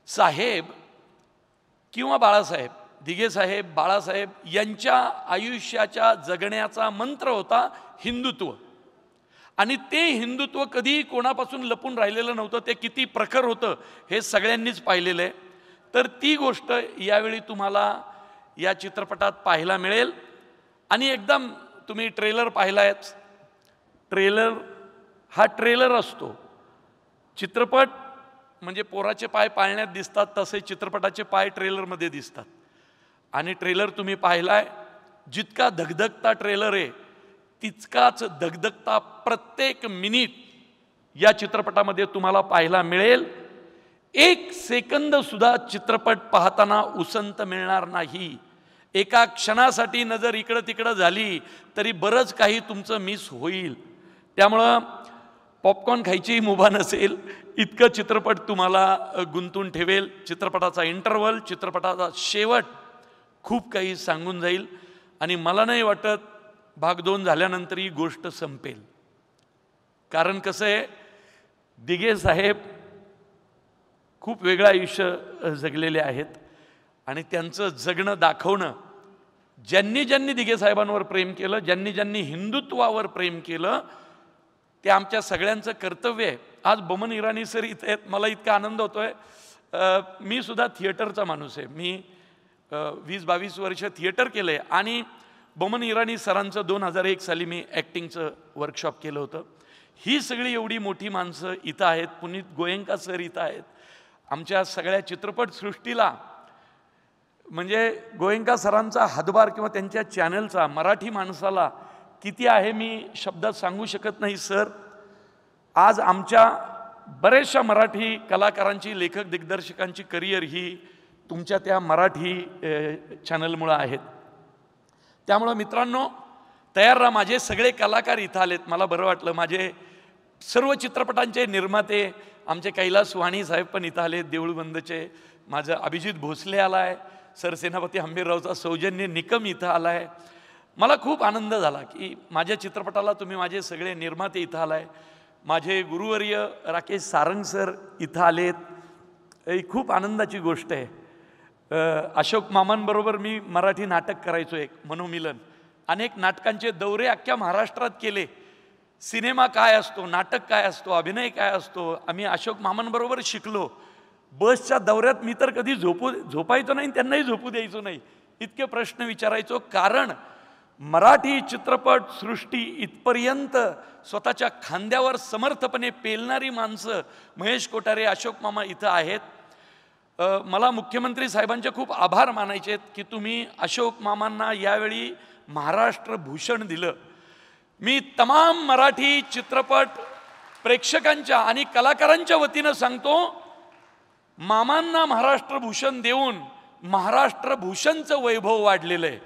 साहेब किंवा बाळासाहेब, दिघे साहेब, बाळासाहेब यांच्या आयुष्याच्या जगण्याचा मंत्र होता हिंदुत्व. आणि ते हिंदुत्व कधी कोणापासून लपून राहिलेलं नव्हतं. ते किती प्रखर होतं हे सगळ्यांनीच पाहिलेलं आहे. तर ती गोष्ट यावेळी तुम्हाला या चित्रपटात पाहायला मिळेल. आणि एकदम तुम्ही ट्रेलर पाहिलायच. ट्रेलर हा ट्रेलर असतो. चित्रपट म्हणजे पोराचे पाय पाळण्यात दिसतात, तसे चित्रपटाचे पाय ट्रेलरमध्ये दिसतात. आणि ट्रेलर तुम्ही पाहिलाय, जितका धगधगता ट्रेलर आहे तितकाच धगधगता प्रत्येक मिनिट या चित्रपटामध्ये तुम्हाला पाहायला मिळेल. 1 सेकंद सुद्धा चित्रपट पाहताना उसंत मिळणार नाही. एका क्षणासाठी नजर इकडं तिकडं झाली तरी बरंच काही तुमचं मिस होईल. त्यामुळं पॉपकॉर्न खायचीही मुभा नसेल इतकं चित्रपट तुम्हाला गुंतून ठेवेल. चित्रपटाचा इंटरव्हल, चित्रपटाचा शेवट खूप काही सांगून जाईल. आणि मला नाही वाटत भाग 2 झाल्यानंतर ही गोष्ट संपेल. कारण कसं आहे, दिघे साहेब खूप वेगळं आयुष्य जगलेले आहेत. आणि त्यांचं जगणं दाखवणं, ज्यांनी ज्यांनी दिघे साहेबांवर प्रेम केलं, ज्यांनी ज्यांनी हिंदुत्वावर प्रेम केलं, ते आमच्या सगळ्यांचं कर्तव्य आहे. आज बमन इराणी सर इथे आहेत, मला इतका आनंद होतो आहे. मी सुद्धा थिएटरचा माणूस आहे. मी 20-22 वर्ष थिएटर केलं आहे. आणि बमन इराणी सरांचं 2001 साली मी ॲक्टिंगचं वर्कशॉप केलं होतं. ही सगळी एवढी मोठी माणसं इथं आहेत. पुनीत गोयंका सर इथं आहेत. आमच्या सगळ्या चित्रपटसृष्टीला म्हणजे गोयंका सरांचा हातभार किंवा त्यांच्या चॅनलचा मराठी माणसाला किती आहे मी शब्दात सांगू शकत नाही सर. आज आमच्या बऱ्याचशा मराठी कलाकारांची, लेखक दिग्दर्शकांची करिअर ही तुमच्या त्या मराठी चॅनलमुळं आहेत. त्यामुळं मित्रांनो तयार राहा. माझे सगळे कलाकार इथं आलेत, मला बरं वाटलं. माझे सर्व चित्रपटांचे निर्माते आमचे कैलास वाणी साहेब पण इथं आले, देऊळबंदचे. माझं अभिजित भोसले आला आहे, सरसेनापती हंबीररावचा सौजन्य निकम इथं आला आहे. मला खूप आनंद झाला की माझ्या चित्रपटाला तुम्ही माझे सगळे निर्माते इथं आलाय. माझे गुरुवर्य राकेश सारंग सर इथं आलेत, ही खूप आनंदाची गोष्ट आहे. अशोक मामांबरोबर मी मराठी नाटक करायचो, एक मनोमिलन. अनेक नाटकांचे दौरे अख्ख्या महाराष्ट्रात केले. सिनेमा काय असतो, नाटक काय असतो, अभिनय काय असतो, आम्ही अशोक मामांबरोबर शिकलो. बसच्या दौऱ्यात मी तर कधी झोपायचो नाही, त्यांनाही झोपू द्यायचो नाही. इतके प्रश्न विचारायचो. कारण मराठी चित्रपट सृष्टी इथपर्यंत स्वतःच्या खांद्यावर समर्थपणे पेलणारी माणसं महेश कोठारे, अशोक मामा इथं आहेत. मला मुख्यमंत्री साहेबांचे खूप आभार मानायचे आहेत की तुम्ही अशोक मामांना यावेळी महाराष्ट्र भूषण दिलं. मी तमाम मराठी चित्रपट प्रेक्षकांच्या आणि कलाकारांच्या वतीनं सांगतो, मामांना महाराष्ट्र भूषण देऊन महाराष्ट्र भूषणचं वैभव वाढलेलं आहे.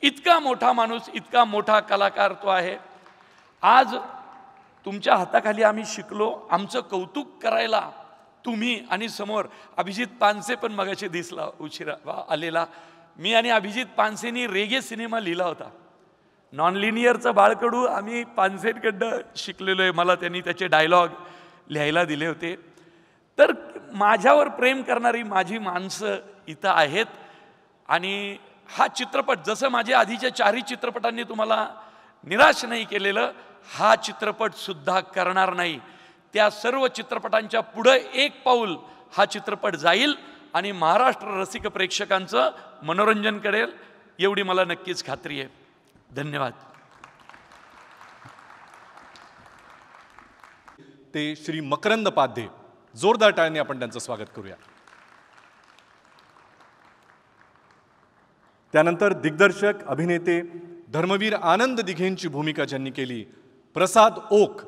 इतका मोठा माणूस, इतका मोठा कलाकार तो आहे. आज तुमच्या हाताखाली आम्ही शिकलो. आमचं कौतुक करायला तुम्ही आणि समोर अभिजित पानसे पण मगाशी दिसला उशिरा आलेला. मी आणि अभिजित पानसेनी रेगे सिनेमा लिहिला होता. नॉन लिनियरचं बाळकडू आम्ही पानसेंकडं शिकलेलो आहे. मला त्यांनी त्याचे डायलॉग लिहायला दिले होते. तर माझ्यावर प्रेम करणारी माझी माणसं इथं आहेत. आणि हा चित्रपट जसं माझ्या आधीच्या 4ही चित्रपटांनी तुम्हाला निराश नाही केलेलं, हा चित्रपट सुद्धा करणार नाही. त्या सर्व चित्रपटांच्या पुढं एक पाऊल हा चित्रपट जाईल. आणि महाराष्ट्र रसिक प्रेक्षकांचं मनोरंजन करेल एवढी मला नक्कीच खात्री आहे. धन्यवाद. ते श्री मकरंद पाध्ये, जोरदार टाळ्यांनी आपण त्यांचं स्वागत करूया. त्यानंतर दिग्दर्शक अभिनेते धर्मवीर आनंद दिघेंची भूमिका ज्यांनी केली, प्रसाद ओक.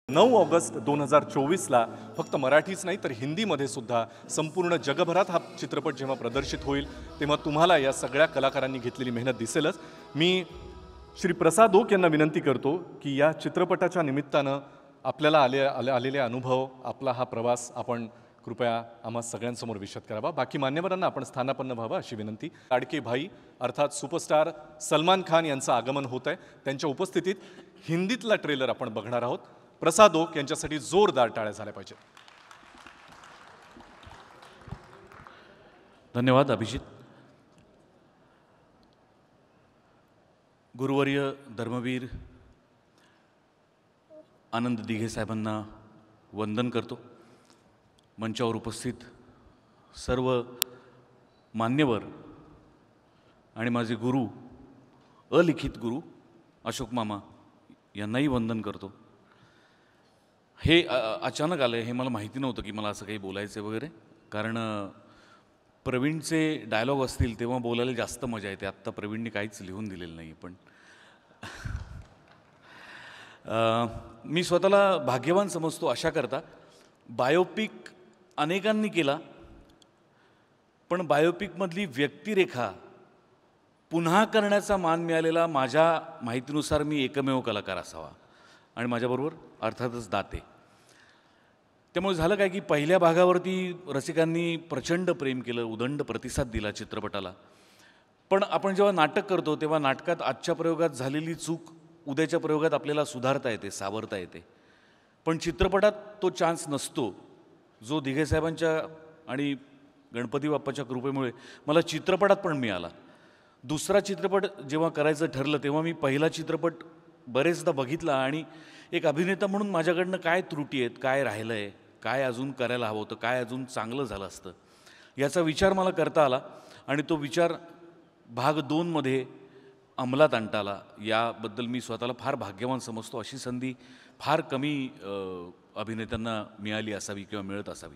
ऑगस्ट 2024ला फक्त मराठीच नाही तर हिंदीमध्ये सुद्धा संपूर्ण जगभरात हा चित्रपट जेव्हा प्रदर्शित होईल तेव्हा तुम्हाला या सगळ्या कलाकारांनी घेतलेली मेहनत दिसेलच. मी श्री प्रसाद ओक यांना विनंती करतो की या चित्रपटाच्या निमित्तानं आपल्याला आलेले अनुभव, आपला हा प्रवास आपण कृपया आम्हा सगळ्यांसमोर विशद करावा. बाकी मान्यवरांना आपण स्थानापन्न व्हावं अशी विनंती. लाडके भाई अर्थात सुपरस्टार सलमान खान यांचं आगमन होत आहे. त्यांच्या उपस्थितीत हिंदीतला ट्रेलर आपण बघणार आहोत. प्रसाद ओक यांच्यासाठी जोरदार टाळ्या झाल्या पाहिजेत. धन्यवाद अभिजित. गुरुवर्य धर्मवीर आनंद दिघे साहेबांना वंदन करतो. मंचावर उपस्थित सर्व मान्यवर आणि माझे गुरु, अलिखित गुरु अशोक मामा यांनाही वंदन करतो. हे अचानक आलं, हे मला माहिती नव्हतं की मला असं काही बोलायचं वगैरे, कारण प्रवीणचे डायलॉग असतील तेव्हा बोलायला जास्त मजा येते. आत्ता प्रवीणने काहीच लिहून दिलेलं नाही. पण मी स्वतःला भाग्यवान समजतो अशा करता. बायोपिक अनेकांनी केला, पण बायोपिकमधली व्यक्तिरेखा पुन्हा करण्याचा मान मिळालेला माझ्या माहितीनुसार मी एकमेव कलाकार असावा, आणि माझ्याबरोबर अर्थातच दाते. त्यामुळे झालं काय की पहिल्या भागावरती रसिकांनी प्रचंड प्रेम केलं, उदंड प्रतिसाद दिला चित्रपटाला. पण आपण जेव्हा नाटक करतो तेव्हा नाटकात आजच्या प्रयोगात झालेली चूक उद्याच्या प्रयोगात आपल्याला सुधारता येते, सावरता येते. पण चित्रपटात तो चान्स नसतो, जो दिघे साहेबांच्या आणि गणपती बाप्पाच्या कृपेमुळे मला चित्रपटात पण मिळाला. दुसरा चित्रपट जेव्हा करायचं ठरलं तेव्हा मी पहिला चित्रपट बरेचदा बघितला, आणि एक अभिनेता म्हणून माझ्याकडनं काय त्रुटी आहेत, काय राहिलं आहे, काय अजून करायला हवं होतं, काय अजून चांगलं झालं असतं, याचा विचार मला करता आला आणि तो विचार भाग 2मध्ये अंमलात आणता आला. याबद्दल मी स्वतःला फार भाग्यवान समजतो. अशी संधी फार कमी अभिनेत्यांना मिळाली असावी किंवा मिळत असावी.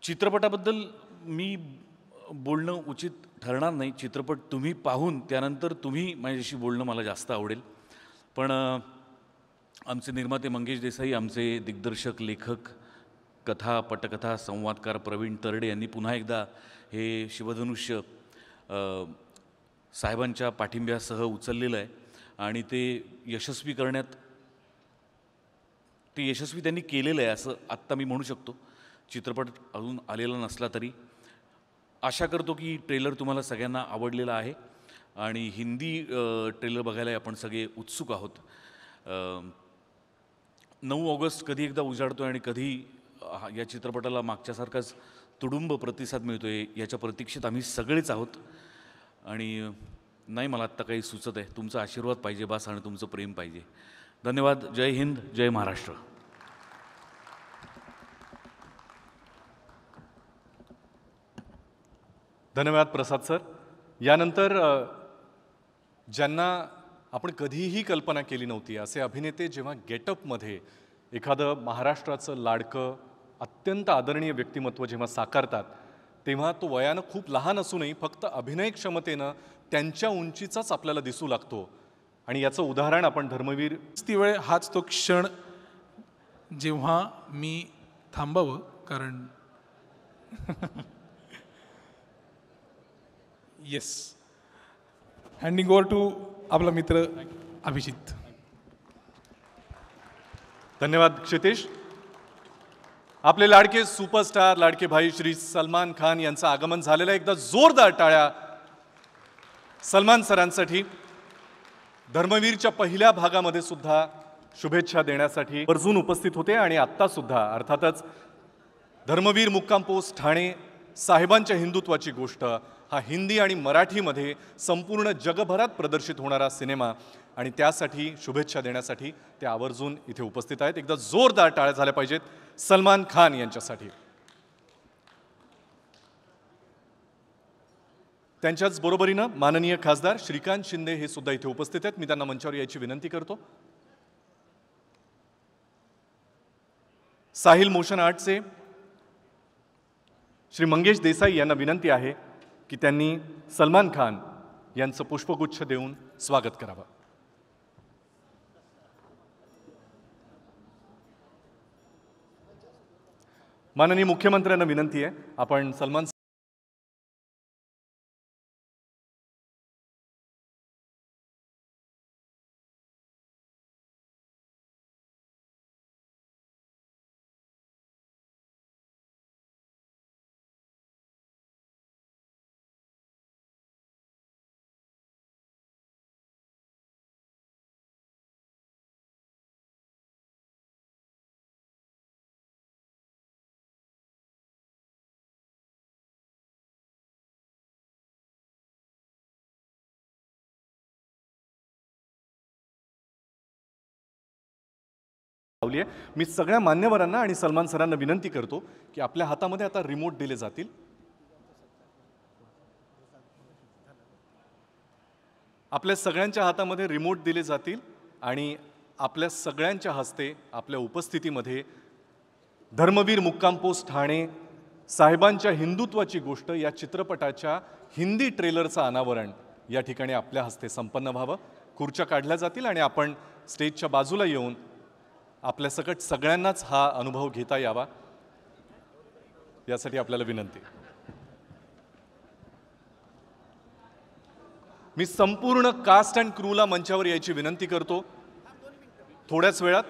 चित्रपटाबद्दल मी बोलणं उचित ठरणार नाही. चित्रपट तुम्ही पाहून त्यानंतर तुम्ही माझ्याशी बोलणं मला जास्त आवडेल. पण आमचे निर्माते मंगेश देसाई, आमचे दिग्दर्शक, लेखक, कथा, पटकथा, संवादकार प्रवीण तरडे यांनी पुन्हा एकदा हे शिवधनुष्य साहेबांच्या पाठिंब्यासह उचललेलं आहे आणि ते यशस्वी त्यांनी केलेलं आहे असं आत्ता मी म्हणू शकतो. चित्रपट अजून आलेला नसला तरी आशा करतो की ट्रेलर तुम्हाला सगळ्यांना आवडलेला आहे आणि हिंदी ट्रेलर बघायला आपण सगळे उत्सुक आहोत. 9 ऑगस्ट कधी एकदा उजाडतो आणि कधी या चित्रपटाला मागच्यासारखाच तुडुंब प्रतिसाद मिळतो आहे याच्या प्रतीक्षेत आम्ही सगळेच आहोत. आणि नाही मला आत्ता काही सुचत आहे. तुमचा आशीर्वाद पाहिजे बास आणि तुमचं प्रेम पाहिजे. धन्यवाद. जय हिंद, जय महाराष्ट्र. धन्यवाद प्रसाद सर. यानंतर ज्यांना आपण कधीही कल्पना केली नव्हती असे अभिनेते जेव्हा गेटअपमध्ये एखादं महाराष्ट्राचं लाडकं अत्यंत आदरणीय व्यक्तिमत्व जेव्हा साकारतात तेव्हा तो वयानं खूप लहान असूनही फक्त अभिनय क्षमतेनं त्यांच्या उंचीचाच आपल्याला दिसू लागतो. आणि याचं उदाहरण आपण धर्मवीर. ती वेळ हाच तो क्षण जेव्हा मी थांबावं, कारण येस, हँडिंग ओव्हर टू आपला मित्र अभिजित. धन्यवाद क्षितेश. आपले लाडके सुपरस्टार, लाडके भाई श्री सलमान खान यांचं आगमन झालेलं आहे. एकदा जोरदार टाळ्या सलमान सरांसाठी. धर्मवीरच्या पहिल्या भागामध्ये सुद्धा शुभेच्छा देण्यासाठी वर्जून उपस्थित होते आणि आत्ता सुद्धा अर्थातच धर्मवीर मुक्काम पोस्ट ठाणे साहेबांच्या हिंदुत्वाची गोष्ट हा हिंदी आणि मराठीमध्ये संपूर्ण जगभरात प्रदर्शित होणारा सिनेमा आणि त्यासाठी शुभेच्छा देण्यासाठी ते आवर्जून इथे उपस्थित आहेत. एकदा जोरदार टाळ्या झाल्या पाहिजेत सलमान खान यांच्यासाठी. त्यांच्याच बरोबरीनं माननीय खासदार श्रीकांत शिंदे हे सुद्धा इथे उपस्थित आहेत. मी त्यांना मंचावर यायची विनंती करतो. साहिल मोशन आर्टचे श्री मंगेश देसाई यांना विनंती आहे की त्यांनी सलमान खान यांचं पुष्पगुच्छ देऊन स्वागत करावं. माननीय मुख्यमंत्र्यांना विनंती आहे आपण सलमान लावली आहे. मी सगळ्या मान्यवरांना आणि सलमान सरांना विनंती करतो की आपल्या हातामध्ये आता रिमोट दिले जातील. आपल्या सगळ्यांच्या हातामध्ये रिमोट दिले जातील आणि आपल्या सगळ्यांच्या हस्ते आपल्या उपस्थितीमध्ये धर्मवीर मुक्काम पोस्ट ठाणे साहेबांच्या हिंदुत्वाची गोष्ट या चित्रपटाच्या हिंदी ट्रेलरचं अनावरण या ठिकाणी आपल्या हस्ते संपन्न व्हावं. खुर्च्या काढल्या जातील आणि आपण स्टेजच्या बाजूला येऊन आपल्या सकट सगळ्यांनाच हा अनुभव घेता यावा यासाठी आपल्याला विनंती. मी संपूर्ण कास्ट अँड क्रूला मंचावर यायची विनंती करतो. थोड्याच वेळात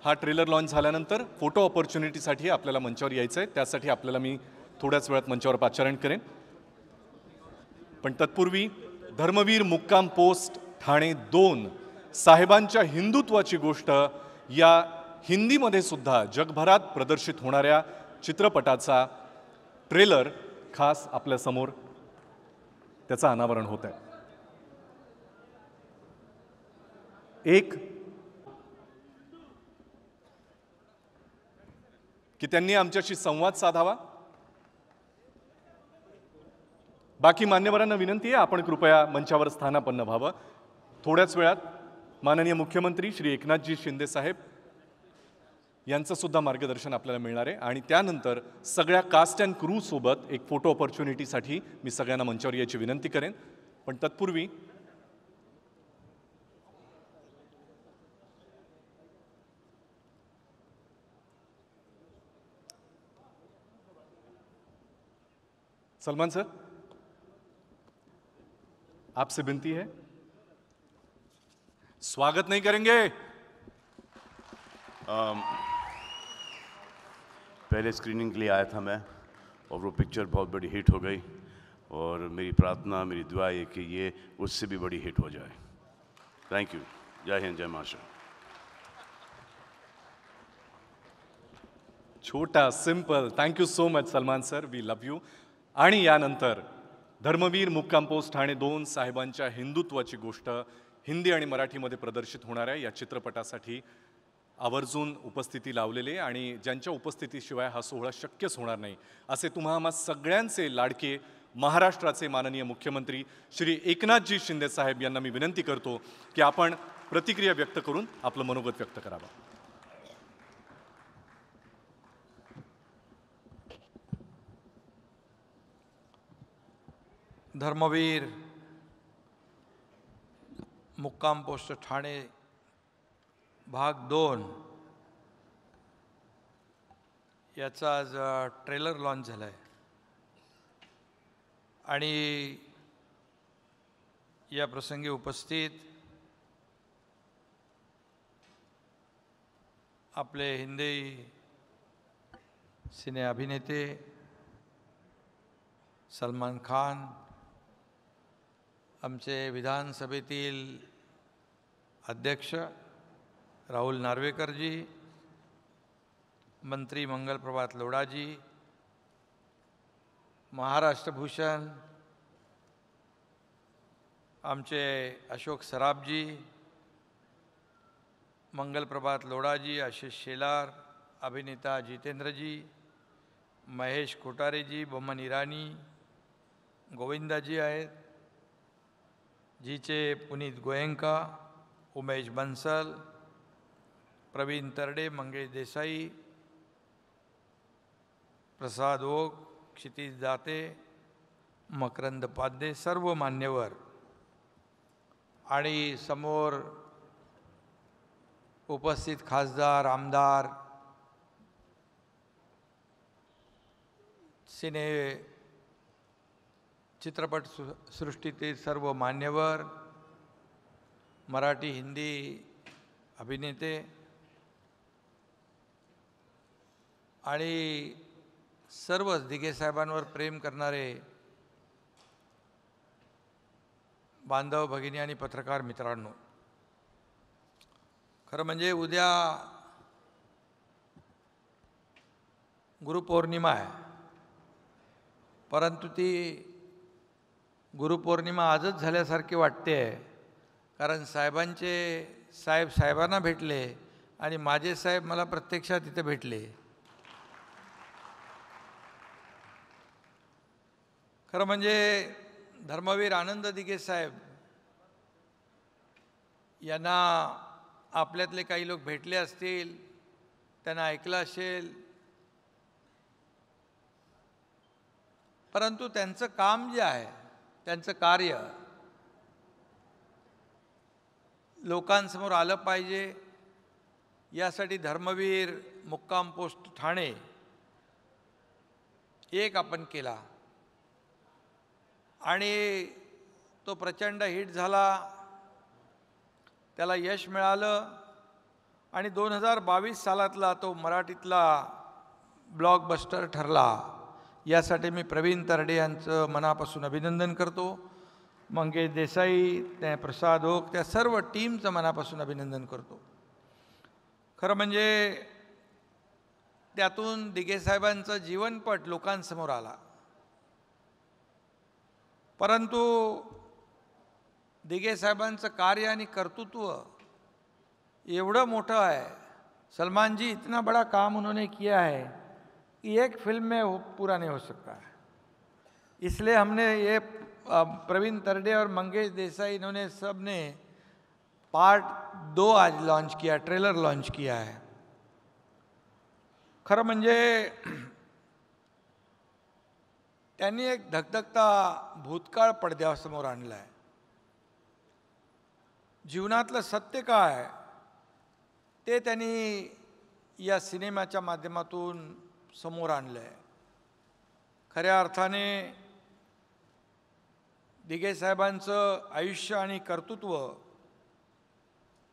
हा ट्रेलर लॉन्च झाल्यानंतर फोटो ऑपॉर्च्युनिटीसाठी आपल्याला मंचावर यायचं आहे. त्यासाठी आपल्याला मी थोड्याच वेळात मंचावर पाचारण करेन. पण तत्पूर्वी धर्मवीर मुक्काम पोस्ट ठाणे 2 साहेबांच्या हिंदुत्वाची गोष्ट या हिंदीमध्ये सुद्धा जगभरात प्रदर्शित होणाऱ्या चित्रपटाचा ट्रेलर खास आपल्यासमोर त्याचं अनावरण होत आहे. एक की त्यांनी आमच्याशी संवाद साधावा, बाकी मान्यवरांना विनंती आहे आपण कृपया मंचावर स्थानापन्न व्हावं. थोड्याच वेळात माननीय मुख्यमंत्री श्री एकनाथजी शिंदे साहेब यांचं सुद्धा मार्गदर्शन आपल्याला मिळणार आहे आणि त्यानंतर सगळ्या कास्ट अँड क्रू सोबत एक फोटो ऑपॉर्च्युनिटीसाठी मी सगळ्यांना मंचावर यायची विनंती करेन. पण तत्पूर्वी सलमान सर, आपसे विनती है, स्वागत नहीं करेंगे? पहले स्क्रीनिंग के लिए आया था मैं और वो पिक्चर बहुत बड़ी हिट हो गई और मेरी प्रार्थना, मेरी दुआ है कि ये उससे भी बड़ी हिट हो जाए. Thank you. जय हिंद, जय महाराष्ट्र. छोटा simple. Thank you so much Salman sir, we love you. आणि यानंतर धर्मवीर मुक्काम पोस्ट ठाणे 2 साहेबांच्या हिंदुत्वाची गोष्ट हिंदी आणि मराठीमध्ये प्रदर्शित होणार आहे. या चित्रपटासाठी आवर्जून उपस्थिती लावलेले आणि ज्यांच्या उपस्थितीशिवाय हा सोहळा शक्यच होणार नाही असे तुम्हा आम्हा सगळ्यांचे लाडके महाराष्ट्राचे माननीय मुख्यमंत्री श्री एकनाथजी शिंदे साहेब यांना मी विनंती करतो की आपण प्रतिक्रिया व्यक्त करून आपलं मनोगत व्यक्त करावं. धर्मवीर मुक्काम पोस्ट ठाणे भाग 2 याचा आज ट्रेलर लॉन्च झाला आहे आणि या प्रसंगी उपस्थित आपले हिंदी सिने अभिनेते सलमान खान, आमचे विधानसभेतील अध्यक्ष राहुल नार्वेकरजी, मंत्री मंगलप्रभात लोढाजी, महाराष्ट्र भूषण आमचे अशोक सराबजी, मंगलप्रभात लोढाजी, आशिष शेलार, अभिनेता जितेंद्रजी, महेश कोठारेजी, बमन इराणी, गोविंदाजी आहेत, जीचे पुनीत गोयंका, उमेश बन्सल, प्रवीण तरडे, मंगेश देसाई, प्रसाद ओक, क्षितिज दाते, मकरंद पाध्ये, सर्व मान्यवर आणि समोर उपस्थित खासदार, आमदार, सिने चित्रपट सृष्टीतील सर्व मान्यवर, मराठी हिंदी अभिनेते आणि सर्वच दिघे साहेबांवर प्रेम करणारे बांधव भगिनी आणि पत्रकार मित्रांनो, खरं म्हणजे उद्या गुरुपौर्णिमा आहे, परंतु ती गुरुपौर्णिमा आजच झाल्यासारखी वाटते आहे, कारण साहेबांना भेटले आणि माझे साहेब मला प्रत्यक्षात इथे भेटले. खरं म्हणजे धर्मवीर आनंद दिघे साहेब यांना आपल्यातले काही लोक भेटले असतील, त्यांना ऐकलं असेल, परंतु त्यांचं काम जे आहे, त्यांचं कार्य लोकांसमोर आलं पाहिजे यासाठी धर्मवीर मुक्काम पोस्ट ठाणे एक आपण केला आणि तो प्रचंड हिट झाला, त्याला यश मिळालं आणि 2022 सालातला तो मराठीतला ब्लॉकबस्टर ठरला. यासाठी मी प्रवीण तरडे यांचं मनापासून अभिनंदन करतो, मंगेश देसाई, त्या प्रसाद ओक, त्या सर्व टीमचं मनापासून अभिनंदन करतो. खरं म्हणजे त्यातून दिघे साहेबांचं जीवनपट लोकांसमोर आला, परंतु दिघे साहेबांचं कार्य आणि कर्तृत्व एवढं मोठं है। सलमान जी, इतना बड़ा काम उन्होंने किया है कि एक फिल्म में वो पूरा नहीं हो सकता है। इसलिए हमने ये प्रवीण तरडे और मंगेश देसाई इन्होंने सब ने पार्ट 2 आज लॉन्च किया, ट्रेलर लॉन्च किया है. खरं म्हणजे त्यांनी एक धगधगता भूतकाळ पडद्यासमोर आणला आहे. जीवनातलं सत्य काय ते त्यांनी या सिनेमाच्या माध्यमातून समोर आणलं आहे. खऱ्या अर्थाने दिघे साहेबांचं आयुष्य आणि कर्तृत्व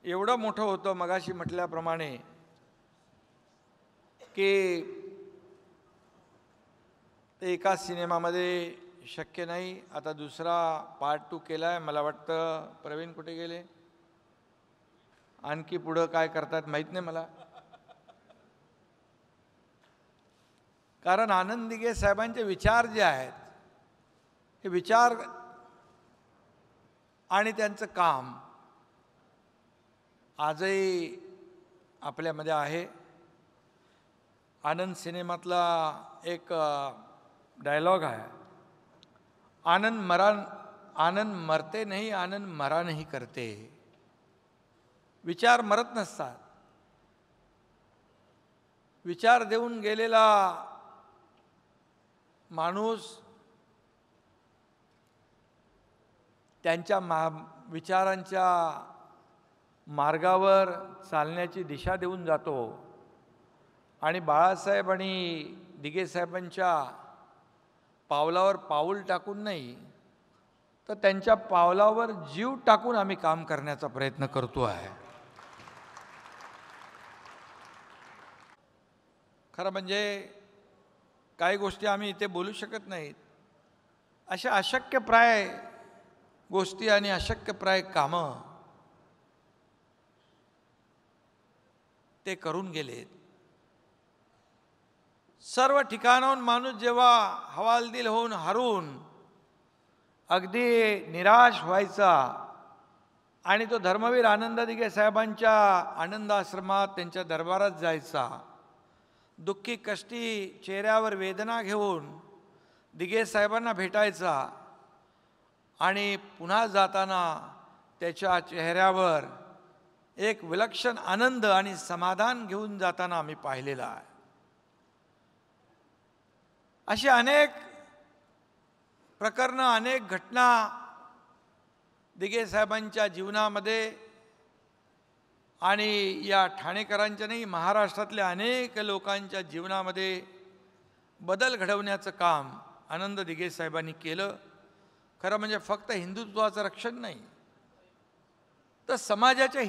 एवढं मोठं होतं मगाशी म्हटल्याप्रमाणे की ते एका सिनेमामध्ये शक्य नाही. आता दुसरा पार्ट 2 केला आहे. मला वाटतं प्रवीण कुठे गेले, आणखी पुढं काय करतात माहीत नाही मला. कारण आनंद दिघे साहेबांचे विचार जे आहेत हे विचार आणि त्यांचं काम आजही आपल्यामध्ये आहे. आनंद सिनेमातला एक डायलॉग आहे, आनंद मरते नहीं, आनंद मरा नहीं करते. विचार मरत नसतात. विचार देऊन गेलेला माणूस त्यांच्या विचारांच्या मार्गावर चालण्याची दिशा देऊन जातो. आणि बाळासाहेब आणि दिघे साहेबांच्या पावलावर पाऊल टाकून नाही तर त्यांच्या पावलावर जीव टाकून आम्ही काम करण्याचा प्रयत्न करतो आहे. खरं म्हणजे काही गोष्टी आम्ही इथे बोलू शकत नाहीत. अशा अशक्यप्राय गोष्टी आणि अशक्यप्राय कामं ते करून गेलेत. सर्व ठिकाणाहून माणूस जेव्हा हवालदिल होऊन हरून अगदी निराश व्हायचा आणि तो धर्मवीर आनंद दिघे साहेबांच्या आनंद आश्रमात त्यांच्या दरबारात जायचा. दुःखी कष्टी चेहऱ्यावर वेदना घेऊन दिघे साहेबांना भेटायचा आणि पुन्हा जाताना त्याच्या चेहऱ्यावर एक विलक्षण आनंद आणि समाधान घेऊन जाताना आम्ही पाहिलेला आहे. अशी अनेक प्रकरणं, अनेक घटना दिघे साहेबांच्या जीवनामध्ये आणि या ठाणेकरांच्या नाही, महाराष्ट्रातल्या अनेक लोकांच्या जीवनामध्ये बदल घडवण्याचं काम आनंद दिघे साहेबांनी केलं. खरं म्हणजे फक्त हिंदुत्वाचं रक्षण नाही तर समाजाच्या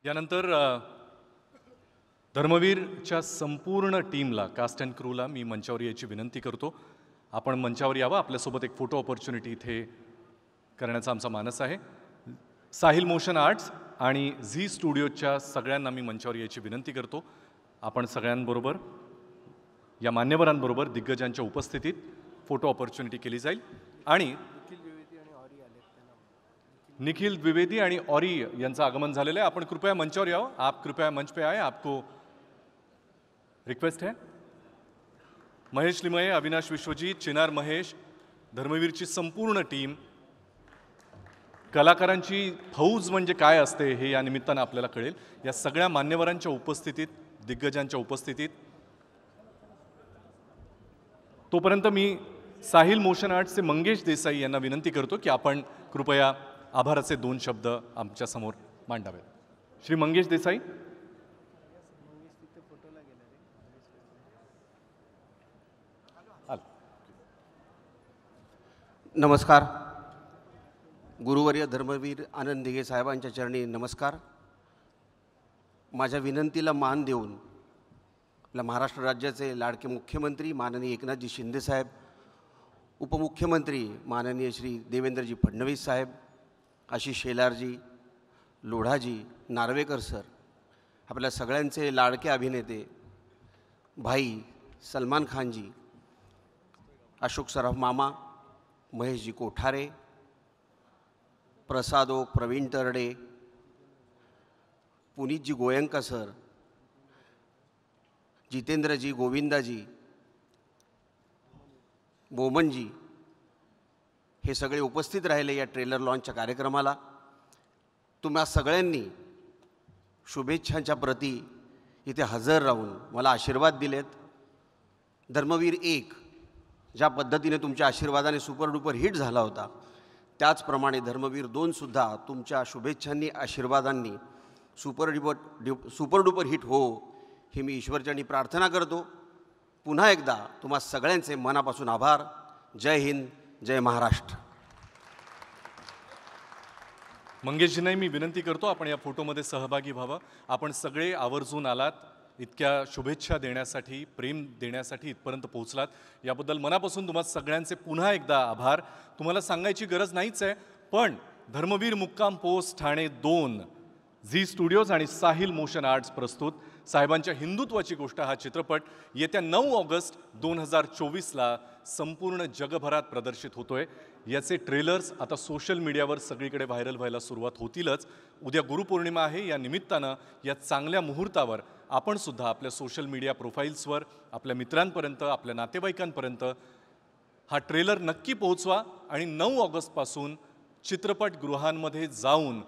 यानंतर धर्मवीरच्या संपूर्ण टीमला, कास्ट अँड क्रूला मी मंचावर यायची विनंती करतो. आपण मंचावर यावं. आपल्यासोबत एक फोटो ऑपॉर्च्युनिटी इथे करण्याचा आमचा मानस आहे. साहिल मोशन आर्ट्स आणि झी स्टुडिओच्या सगळ्यांना मी मंचावर यायची विनंती करतो. आपण सगळ्यांबरोबर, या मान्यवरांबरोबर दिग्गजांच्या उपस्थितीत फोटो ऑपॉर्च्युनिटी केली जाईल. आणि निखिल द्विवेदी आणि ऑरी यांचं आगमन झालेलं आहे. आपण कृपया मंचावर यावं. आप कृपया मंच पे आए. आपको रिक्वेस्ट है. महेश लिमये, अविनाश विश्वजीत, चिनार महेश, धर्मवीरची संपूर्ण टीम, कलाकारांची फौज म्हणजे काय असते हे या निमित्तानं आपल्याला कळेल. या सगळ्या मान्यवरांच्या उपस्थितीत, दिग्गजांच्या उपस्थितीत, तोपर्यंत मी साहिल मोशन आर्ट्सचे मंगेश देसाई यांना विनंती करतो की आपण कृपया आभाराचे 2 शब्द आमच्यासमोर मांडावेत. श्री मंगेश देसाई. नमस्कार. गुरुवर्य धर्मवीर आनंद दिघे साहेबांच्या चरणी नमस्कार. माझ्या विनंतीला मान देऊन आपल्या महाराष्ट्र राज्याचे लाडके मुख्यमंत्री माननीय एकनाथजी शिंदे साहेब, उपमुख्यमंत्री माननीय श्री देवेंद्रजी फडणवीस साहेब, आशिष शेलारजी, लोढाजी, नार्वेकर सर, आपल्या सगळ्यांचे लाडके अभिनेते भाई सलमान खानजी, अशोक सराफ मामा, महेशजी कोठारे, प्रसाद ओक, प्रवीण तरडे, पुनीतजी गोयंका सर, जितेंद्रजी, गोविंदाजी, बोमनजी, हे सगळे उपस्थित राहिले या ट्रेलर लॉन्चच्या कार्यक्रमाला. तुम्हा सगळ्यांनी शुभेच्छांच्या प्रती इथे हजर राहून मला आशीर्वाद दिलेत. धर्मवीर 1 ज्या पद्धतीने तुमच्या आशीर्वादाने सुपरडुपर हिट झाला होता, त्याचप्रमाणे धर्मवीर 2 सुद्धा तुमच्या शुभेच्छांनी, आशीर्वादांनी सुपरडुपर हिट हो, ही मी ईश्वरचरणी प्रार्थना करतो. पुन्हा एकदा तुम्हा सगळ्यांचे मनापासून आभार. जय हिंद, जय महाराष्ट्र. मंगेशजींनाही मी विनंती करतो आपण या फोटोमध्ये सहभागी व्हावं. आपण सगळे आवर्जून आलात, इतक्या शुभेच्छा देण्यासाठी, प्रेम देण्यासाठी इथपर्यंत पोहोचलात, याबद्दल मनापासून तुम्हा सगळ्यांचे पुन्हा एकदा आभार. तुम्हाला सांगायची गरज नाहीच आहे, पण धर्मवीर मुक्काम पोस्ट ठाणे 2, झी स्टुडिओज आणि साहिल मोशन आर्ट्स प्रस्तुत साहेबांच्या हिंदुत्वाची गोष्ट हा चित्रपट येत्या 9 ऑगस्ट 2024ला संपूर्ण जगभरात प्रदर्शित होतोय. याचे ट्रेलर्स आता सोशल मीडियावर सगळीकडे व्हायरल व्हायला सुरुवात होतीलच. उद्या गुरुपौर्णिमा आहे. या निमित्तानं या चांगल्या मुहूर्तावर आपण सुद्धा आपल्या सोशल मीडिया प्रोफाईल्सवर, आपल्या मित्रांपर्यंत, आपल्या नातेवाईकांपर्यंत हा ट्रेलर नक्की पोहोचवा आणि 9 ऑगस्टपासून चित्रपटगृहांमध्ये जाऊन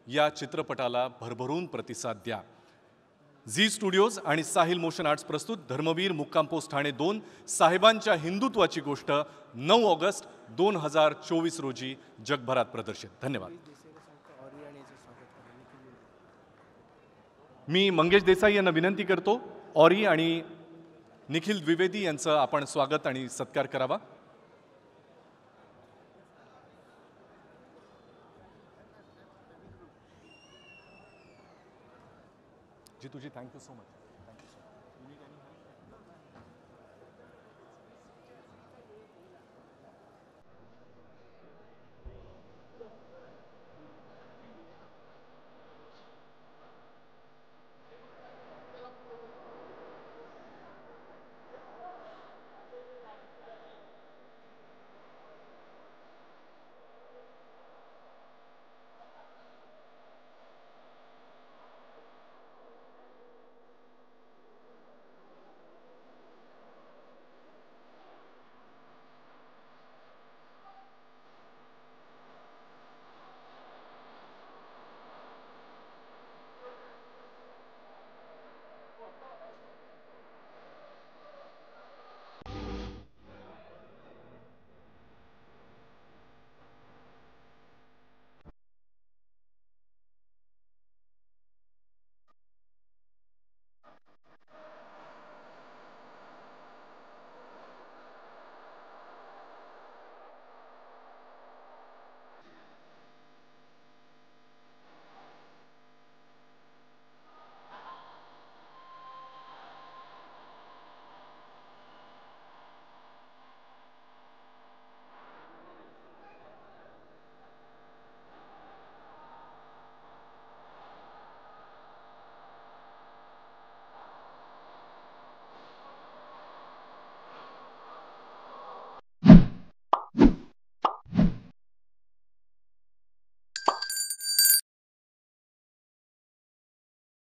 या चित्रपटाला भरभरून प्रतिसाद द्या. झी स्टुडिओज आणि साहिल मोशन आर्ट्स प्रस्तुत धर्मवीर मुक्काम पोस्ट ठाणे 2, साहेबांच्या हिंदुत्वाची गोष्ट 9 ऑगस्ट 2024 रोजी जगभरात प्रदर्शित. धन्यवाद. मी मंगेश देसाई यांना विनंती करतो, ऑरी आणि निखिल द्विवेदी यांचं आपण स्वागत आणि सत्कार करावा. जी तुझी थँक्यू सो मच.